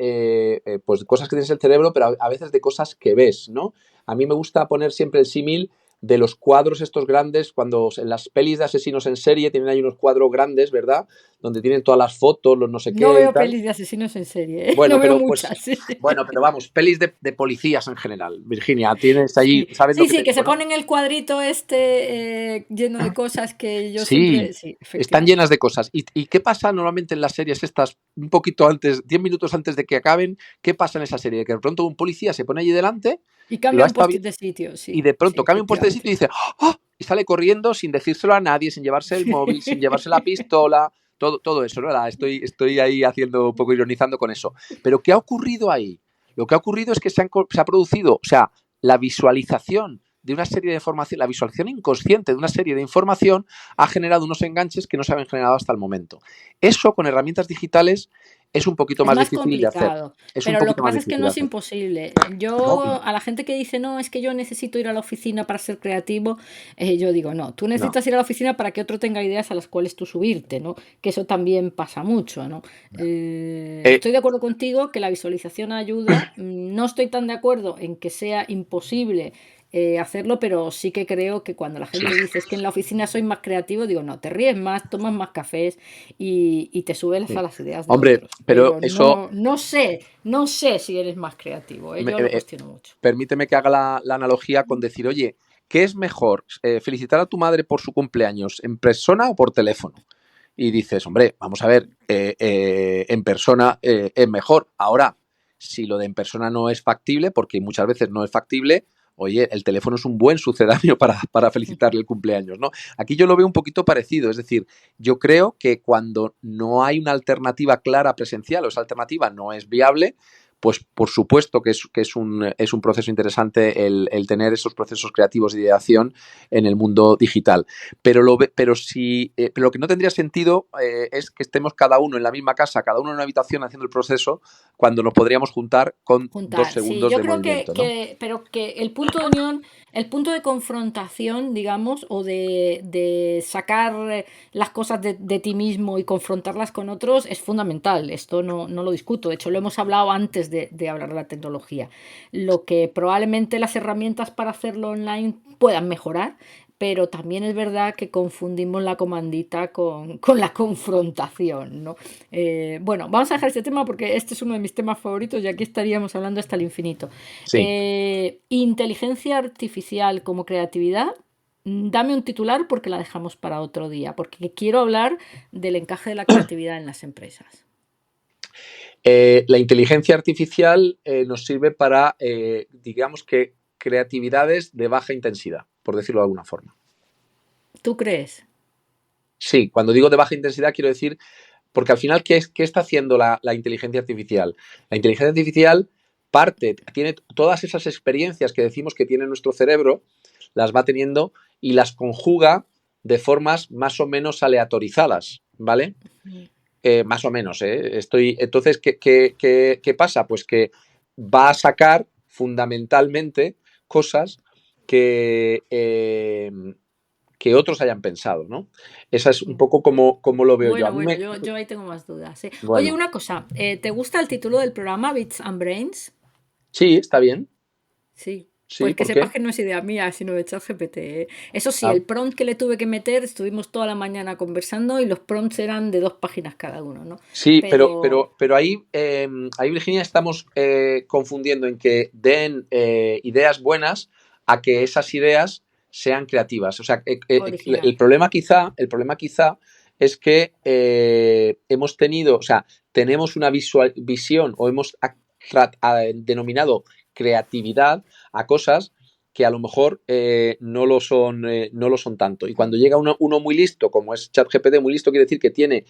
pues, de cosas que tienes en el cerebro, pero a veces de cosas que ves, ¿no? A mí me gusta poner siempre el símil de los cuadros estos grandes, cuando en las pelis de asesinos en serie tienen ahí unos cuadros grandes, ¿verdad? Donde tienen todas las fotos, los no sé No qué y veo tal. pelis de asesinos en serie, ¿eh? Bueno, No veo pero pues, muchas. Sí. bueno, pero vamos, pelis de policías en general. Virginia, tienes allí, Sí, ¿sabes lo sí, que sí, te que digo, se no? ponen el cuadrito este lleno de cosas que yo Sí, siempre... Sí, están llenas efectivamente. de cosas. ¿Y qué pasa normalmente en las series estas, un poquito antes, 10 minutos antes de que acaben? ¿Qué pasa en esa serie? Que de pronto un policía se pone allí delante, Y lo ha cambia un estado post de sitio, y sí, de sí, pronto cambia un puesto de sitio efectivamente. y dice ¡ah! Y sale corriendo sin decírselo a nadie, sin llevarse el móvil, sin llevarse la pistola, todo eso, ¿no? Estoy ahí haciendo un poco ironizando con eso. Pero ¿qué ha ocurrido ahí? Lo que ha ocurrido es que se ha producido, o sea, la visualización de una serie de información, la visualización inconsciente de una serie de información ha generado unos enganches que no se habían generado hasta el momento. Eso con herramientas digitales es un poquito Es más más difícil de hacer. complicado, Es un pero lo poquito que más pasa es que difícil no de es hacer. imposible. No, Yo, a la gente que dice, no, es que yo necesito ir a la oficina para ser creativo, yo digo, no, tú no. necesitas ir a la oficina para que otro tenga ideas a las cuales tú subirte, ¿no? Que eso también pasa mucho, ¿no? Eh, Estoy de acuerdo contigo que la visualización ayuda. No estoy tan de acuerdo en que sea imposible hacerlo, pero sí que creo que cuando la gente dice es que en la oficina soy más creativo, digo, no, te ríes más, tomas más cafés y te subes a sí. las ideas de Hombre, otros. pero Pero eso, no sé si eres más creativo, ¿eh? me- Yo lo eh, cuestiono mucho. permíteme que haga la analogía con decir, oye, ¿qué es mejor? ¿Felicitar a tu madre por su cumpleaños en persona o por teléfono? Y dices, hombre, vamos a ver, en persona es mejor. Ahora, si lo de en persona no es factible, porque muchas veces no es factible, oye, el teléfono es un buen sucedáneo para felicitarle el cumpleaños, ¿no? Aquí yo lo veo un poquito parecido, es decir, yo creo que cuando no hay una alternativa clara presencial o esa alternativa no es viable, pues por supuesto que es un proceso interesante el tener esos procesos creativos de ideación en el mundo digital. Pero lo que no tendría sentido es que estemos cada uno en la misma casa, cada uno en una habitación haciendo el proceso, cuando nos podríamos juntar con 2 Juntar, sí, segundos yo de creo movimiento, ¿no? pero que el punto de unión, el punto de confrontación, digamos, o de sacar las cosas de ti mismo y confrontarlas con otros es fundamental. Esto no lo discuto. De hecho, lo hemos hablado antes de hablar de la tecnología. Lo que probablemente las herramientas para hacerlo online puedan mejorar, pero también es verdad que confundimos la comandita con la confrontación, ¿no? Bueno, vamos a dejar este tema porque este es uno de mis temas favoritos y aquí estaríamos hablando hasta el infinito. Sí. Inteligencia artificial como creatividad. Dame un titular porque la dejamos para otro día, porque quiero hablar del encaje de la creatividad en las empresas. La inteligencia artificial nos sirve para, digamos que, creatividades de baja intensidad, por decirlo de alguna forma. ¿Tú crees? Sí, cuando digo de baja intensidad quiero decir, porque al final, ¿qué está haciendo la inteligencia artificial? La inteligencia artificial tiene todas esas experiencias que decimos que tiene nuestro cerebro, las va teniendo y las conjuga de formas más o menos aleatorizadas, ¿vale? Más o menos, ¿eh? Entonces, ¿qué pasa? Pues que va a sacar fundamentalmente cosas que, que otros hayan pensado, ¿no? Esa es un poco como lo veo yo. A Bueno, mí bueno, me... yo ahí tengo más dudas. ¿Eh? Oye, Bueno, una cosa, ¿te gusta el título del programa Bits and Brains? sí, está bien. Sí, Sí, pues que ¿por sepas qué? que no es idea mía, sino de ChatGPT. ¿Eh? Eso sí, Ah, el prompt que le tuve que meter, estuvimos toda la mañana conversando y los prompts eran de 2 páginas cada uno, ¿no? sí, Pero pero ahí, Virginia, estamos confundiendo en que den ideas buenas a que esas ideas sean creativas. O sea, originales. el problema quizá es que hemos tenido, o sea, tenemos una visión o hemos denominado creatividad a cosas que a lo mejor no lo son tanto. Y cuando llega uno muy listo, como es ChatGPT, muy listo quiere decir que tiene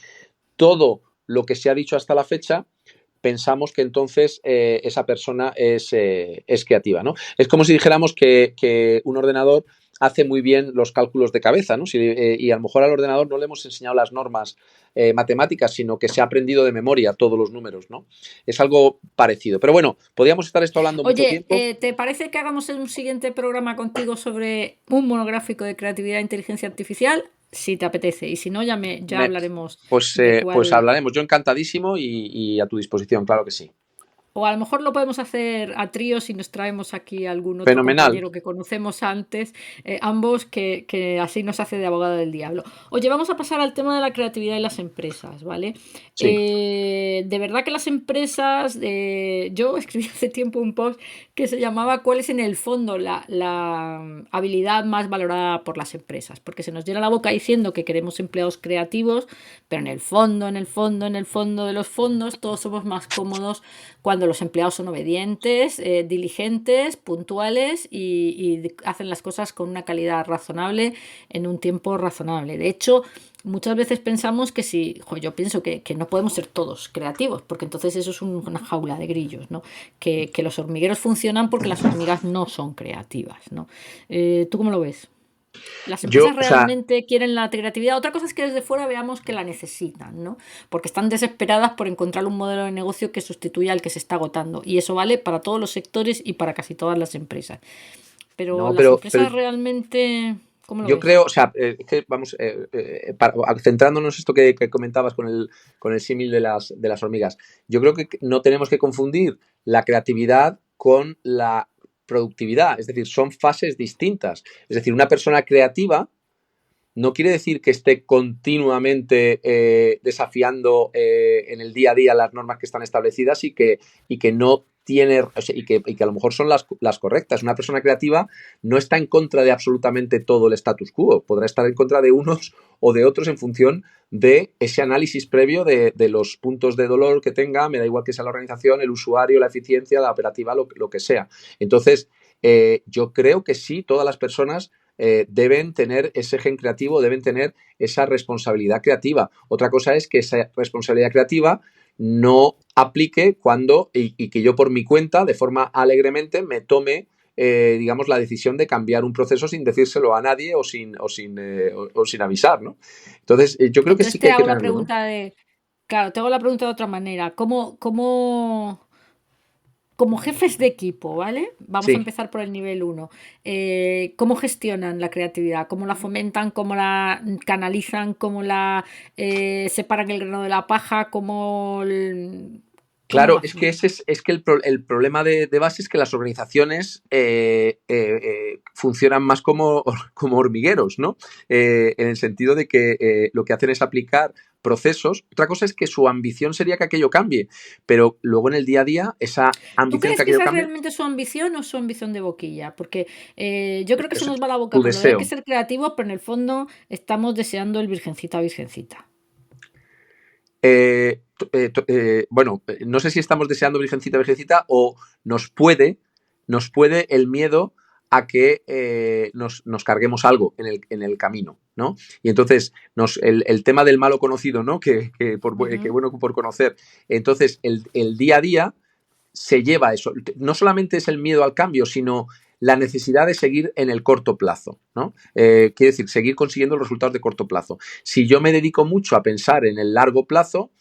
todo lo que se ha dicho hasta la fecha, pensamos que entonces esa persona es creativa, ¿no? Es como si dijéramos que un ordenador hace muy bien los cálculos de cabeza, ¿no? Y a lo mejor al ordenador no le hemos enseñado las normas matemáticas, sino que se ha aprendido de memoria todos los números, ¿no? Es algo parecido. Pero bueno, podríamos estar esto hablando mucho Oye, tiempo. ¿te parece que hagamos un siguiente programa contigo sobre un monográfico de creatividad e inteligencia artificial? Si te apetece, y si no, ya hablaremos de Pues cuál. hablaremos. Yo encantadísimo y a tu disposición, claro que sí. O a lo mejor lo podemos hacer a tríos y nos traemos aquí a algún otro Fenomenal. compañero que conocemos antes, ambos, que así nos hace de abogado del diablo. Oye, vamos a pasar al tema de la creatividad y las empresas, ¿vale? Sí. De verdad que las empresas, yo escribí hace tiempo un post que se llamaba ¿Cuál es en el fondo la habilidad más valorada por las empresas? Porque se nos llena la boca diciendo que queremos empleados creativos, pero en el fondo, en el fondo, en el fondo de los fondos, todos somos más cómodos cuando los empleados son obedientes, diligentes, puntuales y hacen las cosas con una calidad razonable en un tiempo razonable. De hecho, muchas veces pensamos que yo pienso que no podemos ser todos creativos, porque entonces eso es una jaula de grillos, ¿no? Que los hormigueros funcionan porque las hormigas no son creativas, ¿no? ¿Tú cómo lo ves? Las empresas realmente quieren la creatividad. Otra cosa es que desde fuera veamos que la necesitan, ¿no? Porque están desesperadas por encontrar un modelo de negocio que sustituya al que se está agotando. Y eso vale para todos los sectores y para casi todas las empresas. Pero No, las empresas realmente... ¿Cómo lo yo ves? creo, o sea, es que vamos, centrándonos en esto que comentabas con el símil de las hormigas, yo creo que no tenemos que confundir la creatividad con la productividad, es decir, son fases distintas. Es decir, una persona creativa no quiere decir que esté continuamente desafiando en el día a día las normas que están establecidas y que no tiene, o sea, y que a lo mejor son las correctas. Una persona creativa no está en contra de absolutamente todo el status quo, podrá estar en contra de unos o de otros en función de ese análisis previo de los puntos de dolor que tenga, me da igual que sea la organización, el usuario, la eficiencia, la operativa, lo que sea. Entonces, yo creo que sí, todas las personas deben tener ese gen creativo, deben tener esa responsabilidad creativa. Otra cosa es que esa responsabilidad creativa no aplique cuando, y que yo por mi cuenta, de forma alegremente, me tome, digamos, la decisión de cambiar un proceso sin decírselo a nadie o sin avisar, ¿no? Entonces, yo creo que Entonces sí que te hay que hago la tenerlo, ¿no? pregunta de... Claro, te hago la pregunta de otra manera. Como jefes de equipo, ¿vale? Vamos a Sí. empezar por el nivel uno. ¿Cómo gestionan la creatividad? ¿Cómo la fomentan? ¿Cómo la canalizan? ¿Cómo la separan el grano de la paja? ¿Cómo lo Claro, es que hacen? es que el problema de base es que las organizaciones funcionan más como hormigueros, ¿no? En el sentido de que lo que hacen es aplicar procesos. Otra cosa es que su ambición sería que aquello cambie, pero luego en el día a día esa ¿Tú ambición que crees que aquello esa es cambie realmente su ambición o su ambición de boquilla? Porque yo creo que se es nos va la tu boca con lo de hay que deseo. ser creativos, pero en el fondo estamos deseando el virgencita, virgencita. Bueno, no sé si estamos deseando Virgencita, Virgencita o nos puede el miedo a que nos carguemos algo en el camino, ¿no? Y entonces el tema del malo conocido, ¿no? Que bueno por conocer. Entonces el día a día se lleva eso. No solamente es el miedo al cambio, sino la necesidad de seguir en el corto plazo, ¿no? Quiere decir, seguir consiguiendo los resultados de corto plazo. Si yo me dedico mucho a pensar en el largo plazo,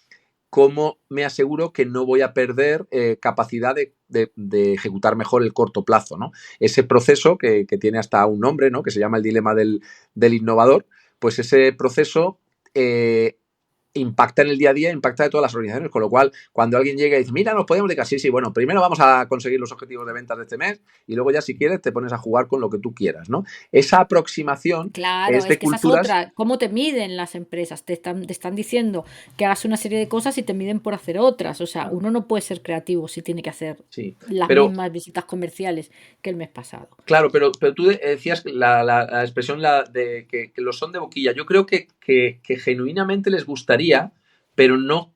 ¿cómo me aseguro que no voy a perder capacidad de ejecutar mejor el corto plazo, ¿no? Ese proceso que tiene hasta un nombre, ¿no? Que se llama el dilema del innovador, pues ese proceso impacta en el día a día, impacta de todas las organizaciones, con lo cual cuando alguien llega y dice, mira, nos podemos dedicar, sí, bueno, primero vamos a conseguir los objetivos de ventas de este mes y luego ya si quieres te pones a jugar con lo que tú quieras, ¿no? Esa aproximación Claro, es es de que esa es culturas. otra. ¿Cómo te miden las empresas? Te están diciendo que hagas una serie de cosas y te miden por hacer otras. O sea, uno no puede ser creativo si tiene que hacer Sí, las pero mismas visitas comerciales que el mes pasado. claro, pero tú decías la expresión de que lo son de boquilla. Yo creo que genuinamente les gustaría pero no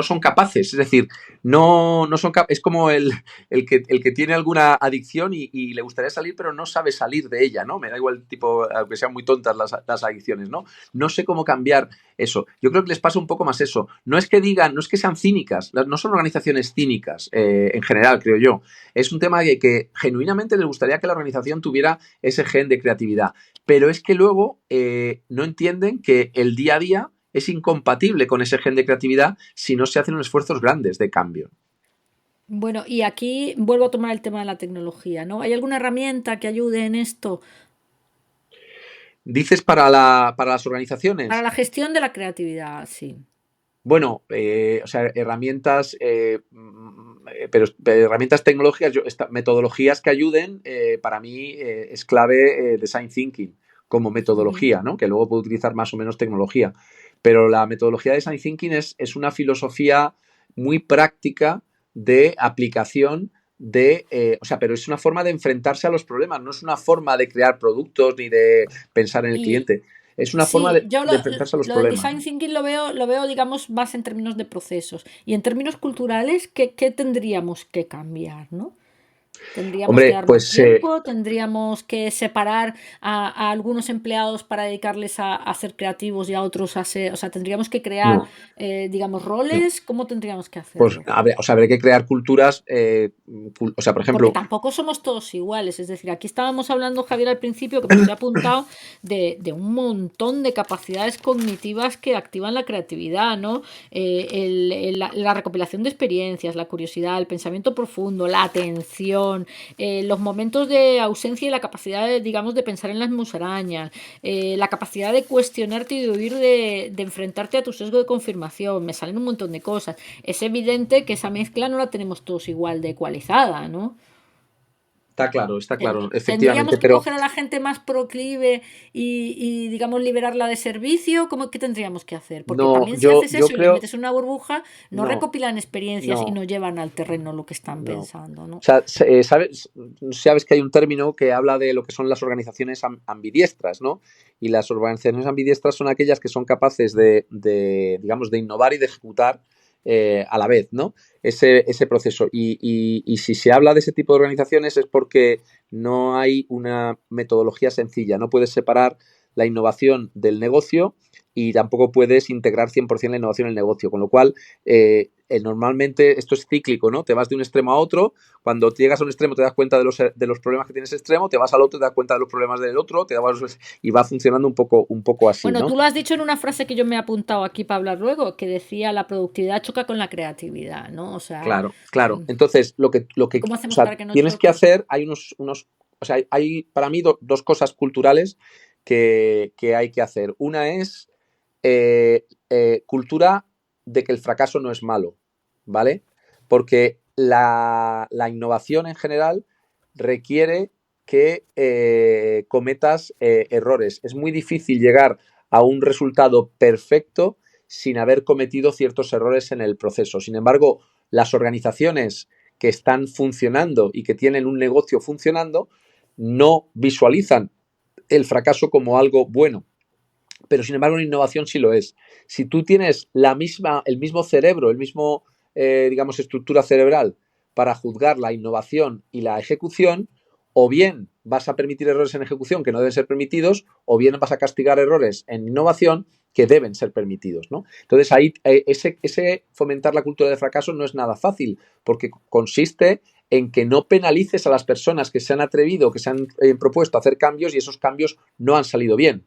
son capaces. Es decir, no son es como el que tiene alguna adicción y le gustaría salir, pero no sabe salir de ella, ¿no? Me da igual, tipo, aunque sean muy tontas las adicciones, ¿no? No sé cómo cambiar eso. Yo creo que les pasa un poco más eso. No es que digan, no es que sean cínicas, no son organizaciones cínicas, en general, creo yo. Es un tema que genuinamente les gustaría que la organización tuviera ese gen de creatividad, pero es que luego no entienden que el día a día es incompatible con ese gen de creatividad si no se hacen unos esfuerzos grandes de cambio. Bueno, y aquí vuelvo a tomar el tema de la tecnología, ¿no? ¿Hay alguna herramienta que ayude en esto ¿Dices para las para organizaciones? la gestión de la creatividad? Sí. Bueno, o sea, herramientas, pero herramientas tecnológicas, metodologías que ayuden, para mí es clave design thinking como Ujú. metodología, ¿no? Que luego puedo utilizar más o menos tecnología. Pero la metodología de design thinking es una filosofía muy práctica de aplicación o sea, pero es una forma de enfrentarse a los problemas, no es una forma de crear productos ni de pensar en el Y cliente. Es una forma sí, yo de enfrentarse a los lo del problemas, design ¿no? thinking lo veo, digamos, más en términos de procesos. Y en términos culturales, ¿qué tendríamos que cambiar, ¿no? Tendríamos que Hombre, dar más pues tiempo, tendríamos que separar a algunos empleados para dedicarles a ser creativos y a otros a ser, o sea, tendríamos que crear, no, digamos, no. roles, ¿cómo tendríamos que Pues hacerlo? o sea, habría que crear culturas, o sea, por Porque ejemplo, tampoco somos todos iguales. Es decir, aquí estábamos hablando, Javier, al principio, que me los he apuntado, de un montón de capacidades cognitivas que activan la creatividad, ¿no? La recopilación de experiencias, la curiosidad, el pensamiento profundo, la atención, los momentos de ausencia y la capacidad, digamos, de pensar en las musarañas, la capacidad de cuestionarte y de huir de enfrentarte a tu sesgo de confirmación. Me salen un montón de cosas. Es evidente que esa mezcla no la tenemos todos igual de ecualizada, ¿no? está claro, efectivamente, Tendríamos que pero coger a la gente más proclive digamos, liberarla de servicio. ¿Cómo que tendríamos que hacer? Porque no, también si haces yo eso y les creo, metes en una burbuja, no no, recopilan experiencias y no, no llevan al terreno lo que están no. pensando, O ¿no? sea, sabes que hay un término que habla de lo que son las organizaciones ambidiestras, ¿no? Y las organizaciones ambidiestras son aquellas que son capaces digamos, de innovar y de ejecutar a la vez, ¿no? Ese proceso. Y si se habla de ese tipo de organizaciones es porque no hay una metodología sencilla. No puedes separar la innovación del negocio y tampoco puedes integrar 100% la innovación en el negocio. Con lo cual, normalmente esto es cíclico, ¿no? Te vas de un extremo a otro, cuando llegas a un extremo te das cuenta de los problemas que tiene ese extremo, te vas al otro, te das cuenta de los problemas del otro, y va funcionando un poco así, Bueno, ¿no? tú lo has dicho en una frase que yo me he apuntado aquí para hablar luego, que decía la productividad choca con la creatividad, ¿no? O sea, Claro, claro. Entonces, ¿cómo o hacemos sea, para que no tienes que choque? hacer, hay o sea, hay para mí dos cosas culturales que hay que hacer. Una es cultura de que el fracaso no es malo, ¿vale? Porque la innovación en general requiere que cometas errores. Es muy difícil llegar a un resultado perfecto sin haber cometido ciertos errores en el proceso. Sin embargo, las organizaciones que están funcionando y que tienen un negocio funcionando no visualizan el fracaso como algo bueno, pero sin embargo una innovación sí lo es. Si tú tienes el mismo cerebro, el mismo, digamos, estructura cerebral para juzgar la innovación y la ejecución, o bien vas a permitir errores en ejecución que no deben ser permitidos, o bien vas a castigar errores en innovación que deben ser permitidos, ¿no? Entonces ahí ese fomentar la cultura de fracaso no es nada fácil, porque consiste en que no penalices a las personas que se han atrevido, que se han propuesto hacer cambios y esos cambios no han salido bien.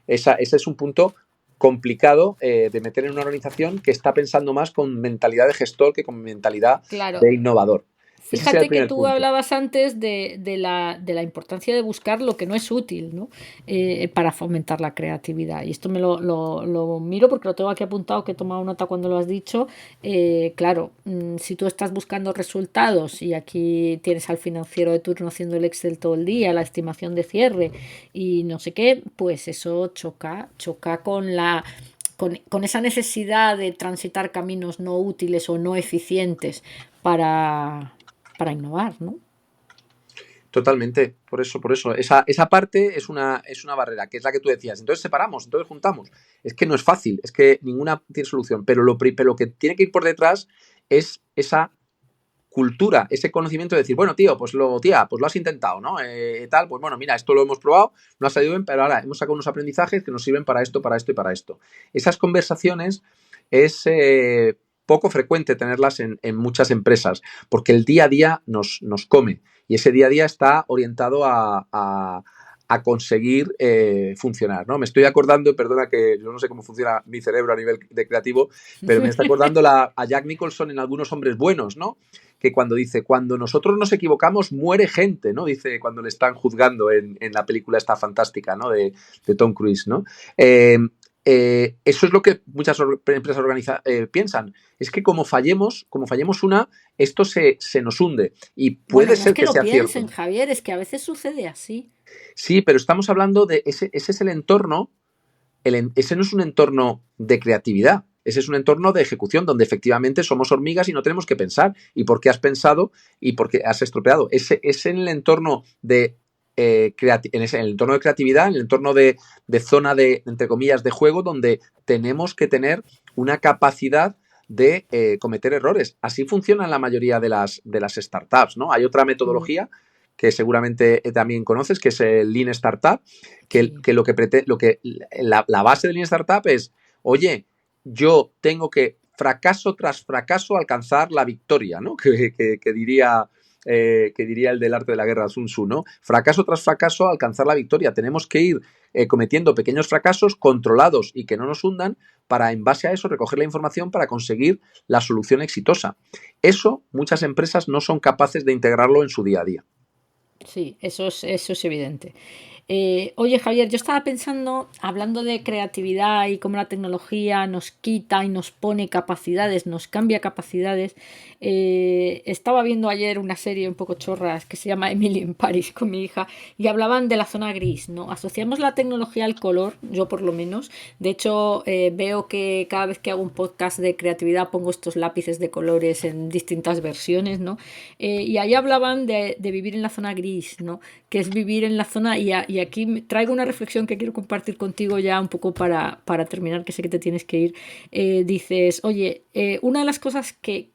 Ese es un punto complicado de meter en una organización que está pensando más con mentalidad de gestor que con mentalidad Claro, de innovador. Ese sería el fíjate que primer tú punto. hablabas antes de la importancia de buscar lo que no es útil, ¿no? Para fomentar la creatividad. Y esto lo miro porque lo tengo aquí apuntado, que he tomado nota cuando lo has dicho. Claro, si tú estás buscando resultados y aquí tienes al financiero de turno haciendo el Excel todo el día, la estimación de cierre y no sé qué, pues eso choca con esa necesidad de transitar caminos no útiles o no eficientes para, para innovar, ¿no? Totalmente, por eso, por eso. Esa parte es una barrera, que es la que tú decías. Entonces separamos, entonces juntamos. Es que no es fácil, es que ninguna tiene solución, pero lo que tiene que ir por detrás es esa cultura, ese conocimiento de decir, bueno, tío, tía, pues lo has intentado, ¿no? Tal, pues bueno, mira, esto lo hemos probado, no ha salido bien, pero ahora hemos sacado unos aprendizajes que nos sirven para esto, para esto y para esto. Esas conversaciones es poco frecuente tenerlas en muchas empresas, porque el día a día nos come y ese día a día está orientado a conseguir funcionar, ¿no? Me estoy acordando, perdona que yo no sé cómo funciona mi cerebro a nivel de creativo, pero me está acordando a Jack Nicholson en Algunos hombres buenos, ¿no? Que cuando dice, cuando nosotros nos equivocamos, muere gente, ¿no? Dice cuando le están juzgando en la película esta fantástica, ¿no? De Tom Cruise, ¿no? Eso es lo que muchas empresas piensan. Es que como fallemos una, esto se nos hunde. Y puede Bueno, no es ser que que lo sea piensen, cierto. Javier, es que a veces sucede así. Sí, pero estamos hablando de ese es el entorno. Ese no es un entorno de creatividad. Ese es un entorno de ejecución donde efectivamente somos hormigas y no tenemos que pensar. ¿Y por qué has pensado y por qué has estropeado? Ese es en el entorno de en el entorno de creatividad, en el entorno de zona de, entre comillas, de juego, donde tenemos que tener una capacidad de cometer errores. Así funcionan la mayoría de las startups, ¿no? Hay otra Mm, metodología que seguramente también conoces, que es el Lean Startup, sí. que la base del Lean Startup es, oye, yo tengo que fracaso tras fracaso alcanzar la victoria, ¿no? Que diría el del arte de la guerra, Sun Tzu, ¿no? Fracaso tras fracaso alcanzar la victoria. Tenemos que ir cometiendo pequeños fracasos controlados y que no nos hundan para, en base a eso, recoger la información para conseguir la solución exitosa. Eso muchas empresas no son capaces de integrarlo en su día a día. Sí, eso es evidente. Oye, Javier, yo estaba pensando, hablando de creatividad y cómo la tecnología nos quita y nos pone capacidades, nos cambia capacidades. Estaba viendo ayer una serie un poco chorras que se llama Emily in Paris con mi hija y hablaban de la zona gris, ¿no? Asociamos la tecnología al color, yo por lo menos. De hecho, veo que cada vez que hago un podcast de creatividad pongo estos lápices de colores en distintas versiones, ¿no? Y ahí hablaban de vivir en la zona gris, ¿no? Que es vivir en la zona, y aquí traigo una reflexión que quiero compartir contigo ya un poco para terminar, que sé que te tienes que ir. Dices, oye, una de las cosas que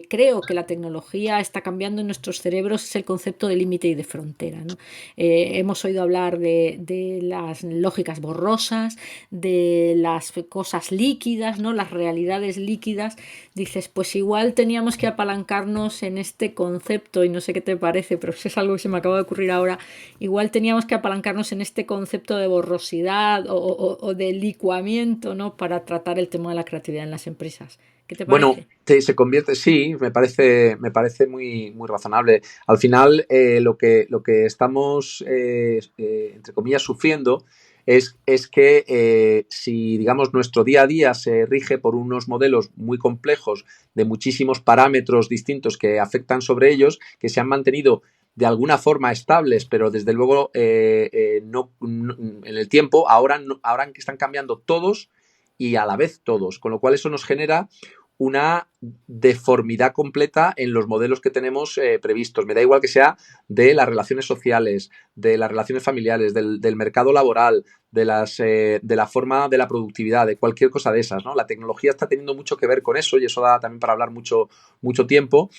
creo que la tecnología está cambiando en nuestros cerebros es el concepto de límite y de frontera, ¿no? Hemos oído hablar de las lógicas borrosas, de las cosas líquidas, ¿no? Las realidades líquidas. Dices, pues igual teníamos que apalancarnos en este concepto, y no sé qué te parece, pero eso es algo que se me acaba de ocurrir ahora. Igual teníamos que apalancarnos en este concepto de borrosidad o de licuamiento, ¿no? Para tratar el tema de la creatividad en las empresas. ¿Qué te Bueno, parece? se convierte, sí, me parece muy, muy razonable. Al final, lo que estamos, entre comillas, sufriendo es que si, digamos, nuestro día a día se rige por unos modelos muy complejos de muchísimos parámetros distintos que afectan sobre ellos, que se han mantenido de alguna forma estables, pero desde luego no, en el tiempo, ahora que están cambiando todos y a la vez todos, con lo cual eso nos genera una deformidad completa en los modelos que tenemos previstos. Me da igual que sea de las relaciones sociales, de las relaciones familiares, del mercado laboral, de la forma de la productividad, de cualquier cosa de esas, ¿no? La tecnología está teniendo mucho que ver con eso y eso da también para hablar mucho, mucho tiempo.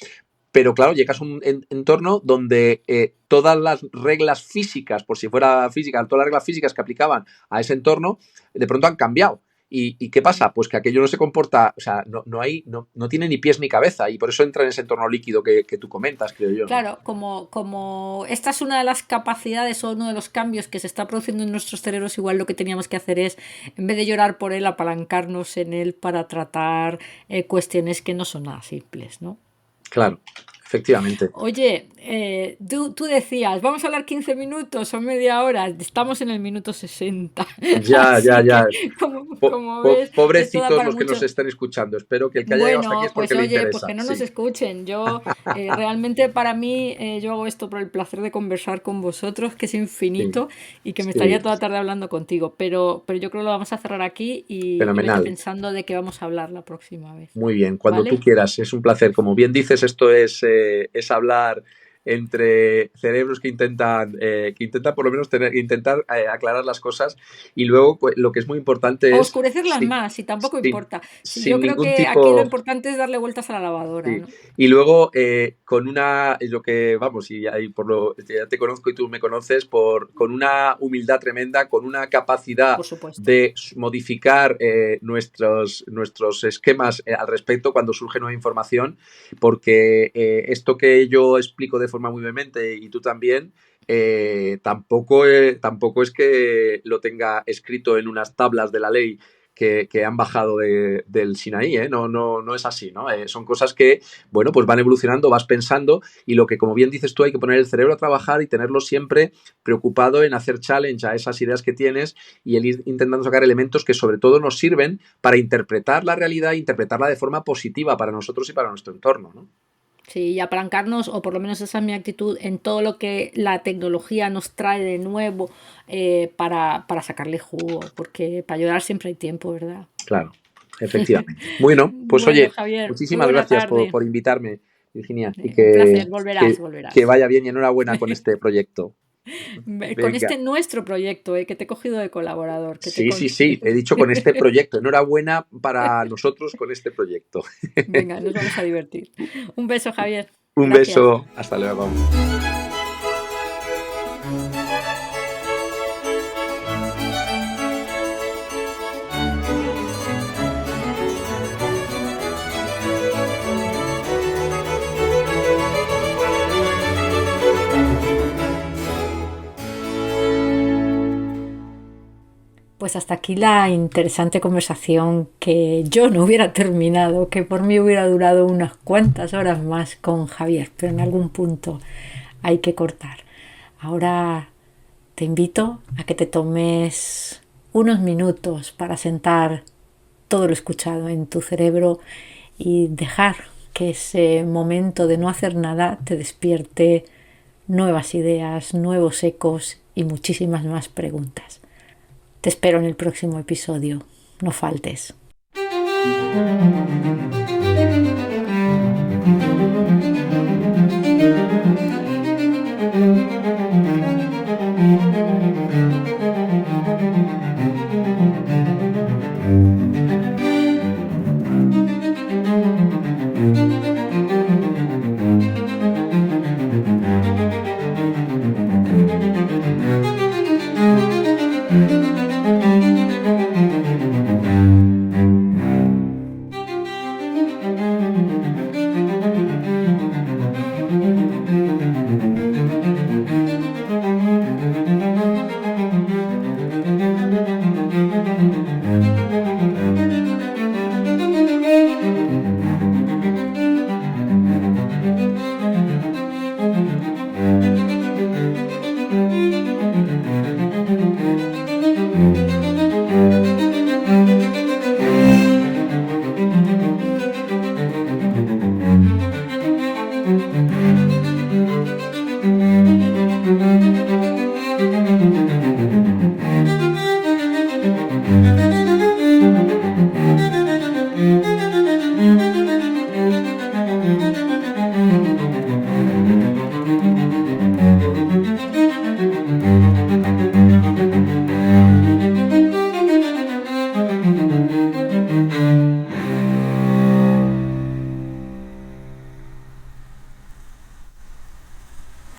Pero claro, llegas a un entorno donde todas las reglas físicas, por si fuera física, todas las reglas físicas que aplicaban a ese entorno, de pronto han cambiado. ¿Y qué pasa? Pues que aquello no se comporta, o sea, no tiene ni pies ni cabeza y por eso entra en ese entorno líquido que tú comentas, creo yo, ¿no? Claro, como esta es una de las capacidades o uno de los cambios que se está produciendo en nuestros cerebros, igual lo que teníamos que hacer es, en vez de llorar por él, apalancarnos en él para tratar cuestiones que no son nada simples, ¿no? Claro, efectivamente. Oye, tú decías, vamos a hablar 15 minutos o media hora, estamos en el minuto 60, Ya, ya, así ya. que como ves, esto da Pobrecitos para los que nos mucho. están escuchando. Espero que el que haya llegado hasta aquí Bueno, es porque pues le oye, pues interesa. que no nos Sí, escuchen. Yo realmente para mí yo hago esto por el placer de conversar con vosotros, que es sí, infinito y que me estaría sí. toda tarde hablando contigo. Pero yo creo que lo vamos a cerrar aquí y vete Fenomenal. pensando de qué vamos a hablar la próxima vez. Muy bien, cuando tú ¿Vale? quieras, es un placer. Como bien dices, esto es hablar entre cerebros que intentan por lo menos intentar aclarar las cosas, y luego pues, lo que es muy importante O es oscurecerlas más, y tampoco importa. Sí, yo sin creo ningún que aquí lo tipo. importante es darle vueltas a la lavadora, Sí. ¿no? Y luego, con lo que, vamos, y por lo ya te conozco y tú me conoces, con una humildad tremenda, con una capacidad Por supuesto. de modificar nuestros esquemas al respecto cuando surge nueva información, porque esto que yo explico de forma muy vehemente y tú también, tampoco es que lo tenga escrito en unas tablas de la ley que han bajado del Sinaí, ¿eh? No es así, ¿no? Son cosas que, bueno, pues van evolucionando, vas pensando, y lo que, como bien dices tú, hay que poner el cerebro a trabajar y tenerlo siempre preocupado en hacer challenge a esas ideas que tienes y el ir intentando sacar elementos que sobre todo nos sirven para interpretar la realidad e interpretarla de forma positiva para nosotros y para nuestro entorno, ¿no? Sí, y apalancarnos, o por lo menos esa es mi actitud, en todo lo que la tecnología nos trae de nuevo para sacarle jugo, porque para llorar siempre hay tiempo, ¿verdad? Claro, efectivamente. Bueno, pues Bueno, oye, Javier, muy muchísimas buena gracias tarde. por invitarme, Virginia, y Un placer, que, volverás, que volverás. vaya bien y enhorabuena con este proyecto. Con Venga. este nuestro proyecto, que te he cogido de colaborador, que te Sí, sí, conste. sí, he dicho con este proyecto. Enhorabuena para nosotros con este proyecto. Venga, nos vamos a divertir. Un beso, Javier. Un Gracias. beso, hasta luego. Pues hasta aquí la interesante conversación que yo no hubiera terminado, que por mí hubiera durado unas cuantas horas más con Javier, pero en algún punto hay que cortar. Ahora te invito a que te tomes unos minutos para sentar todo lo escuchado en tu cerebro y dejar que ese momento de no hacer nada te despierte nuevas ideas, nuevos ecos y muchísimas más preguntas. Te espero en el próximo episodio. No faltes.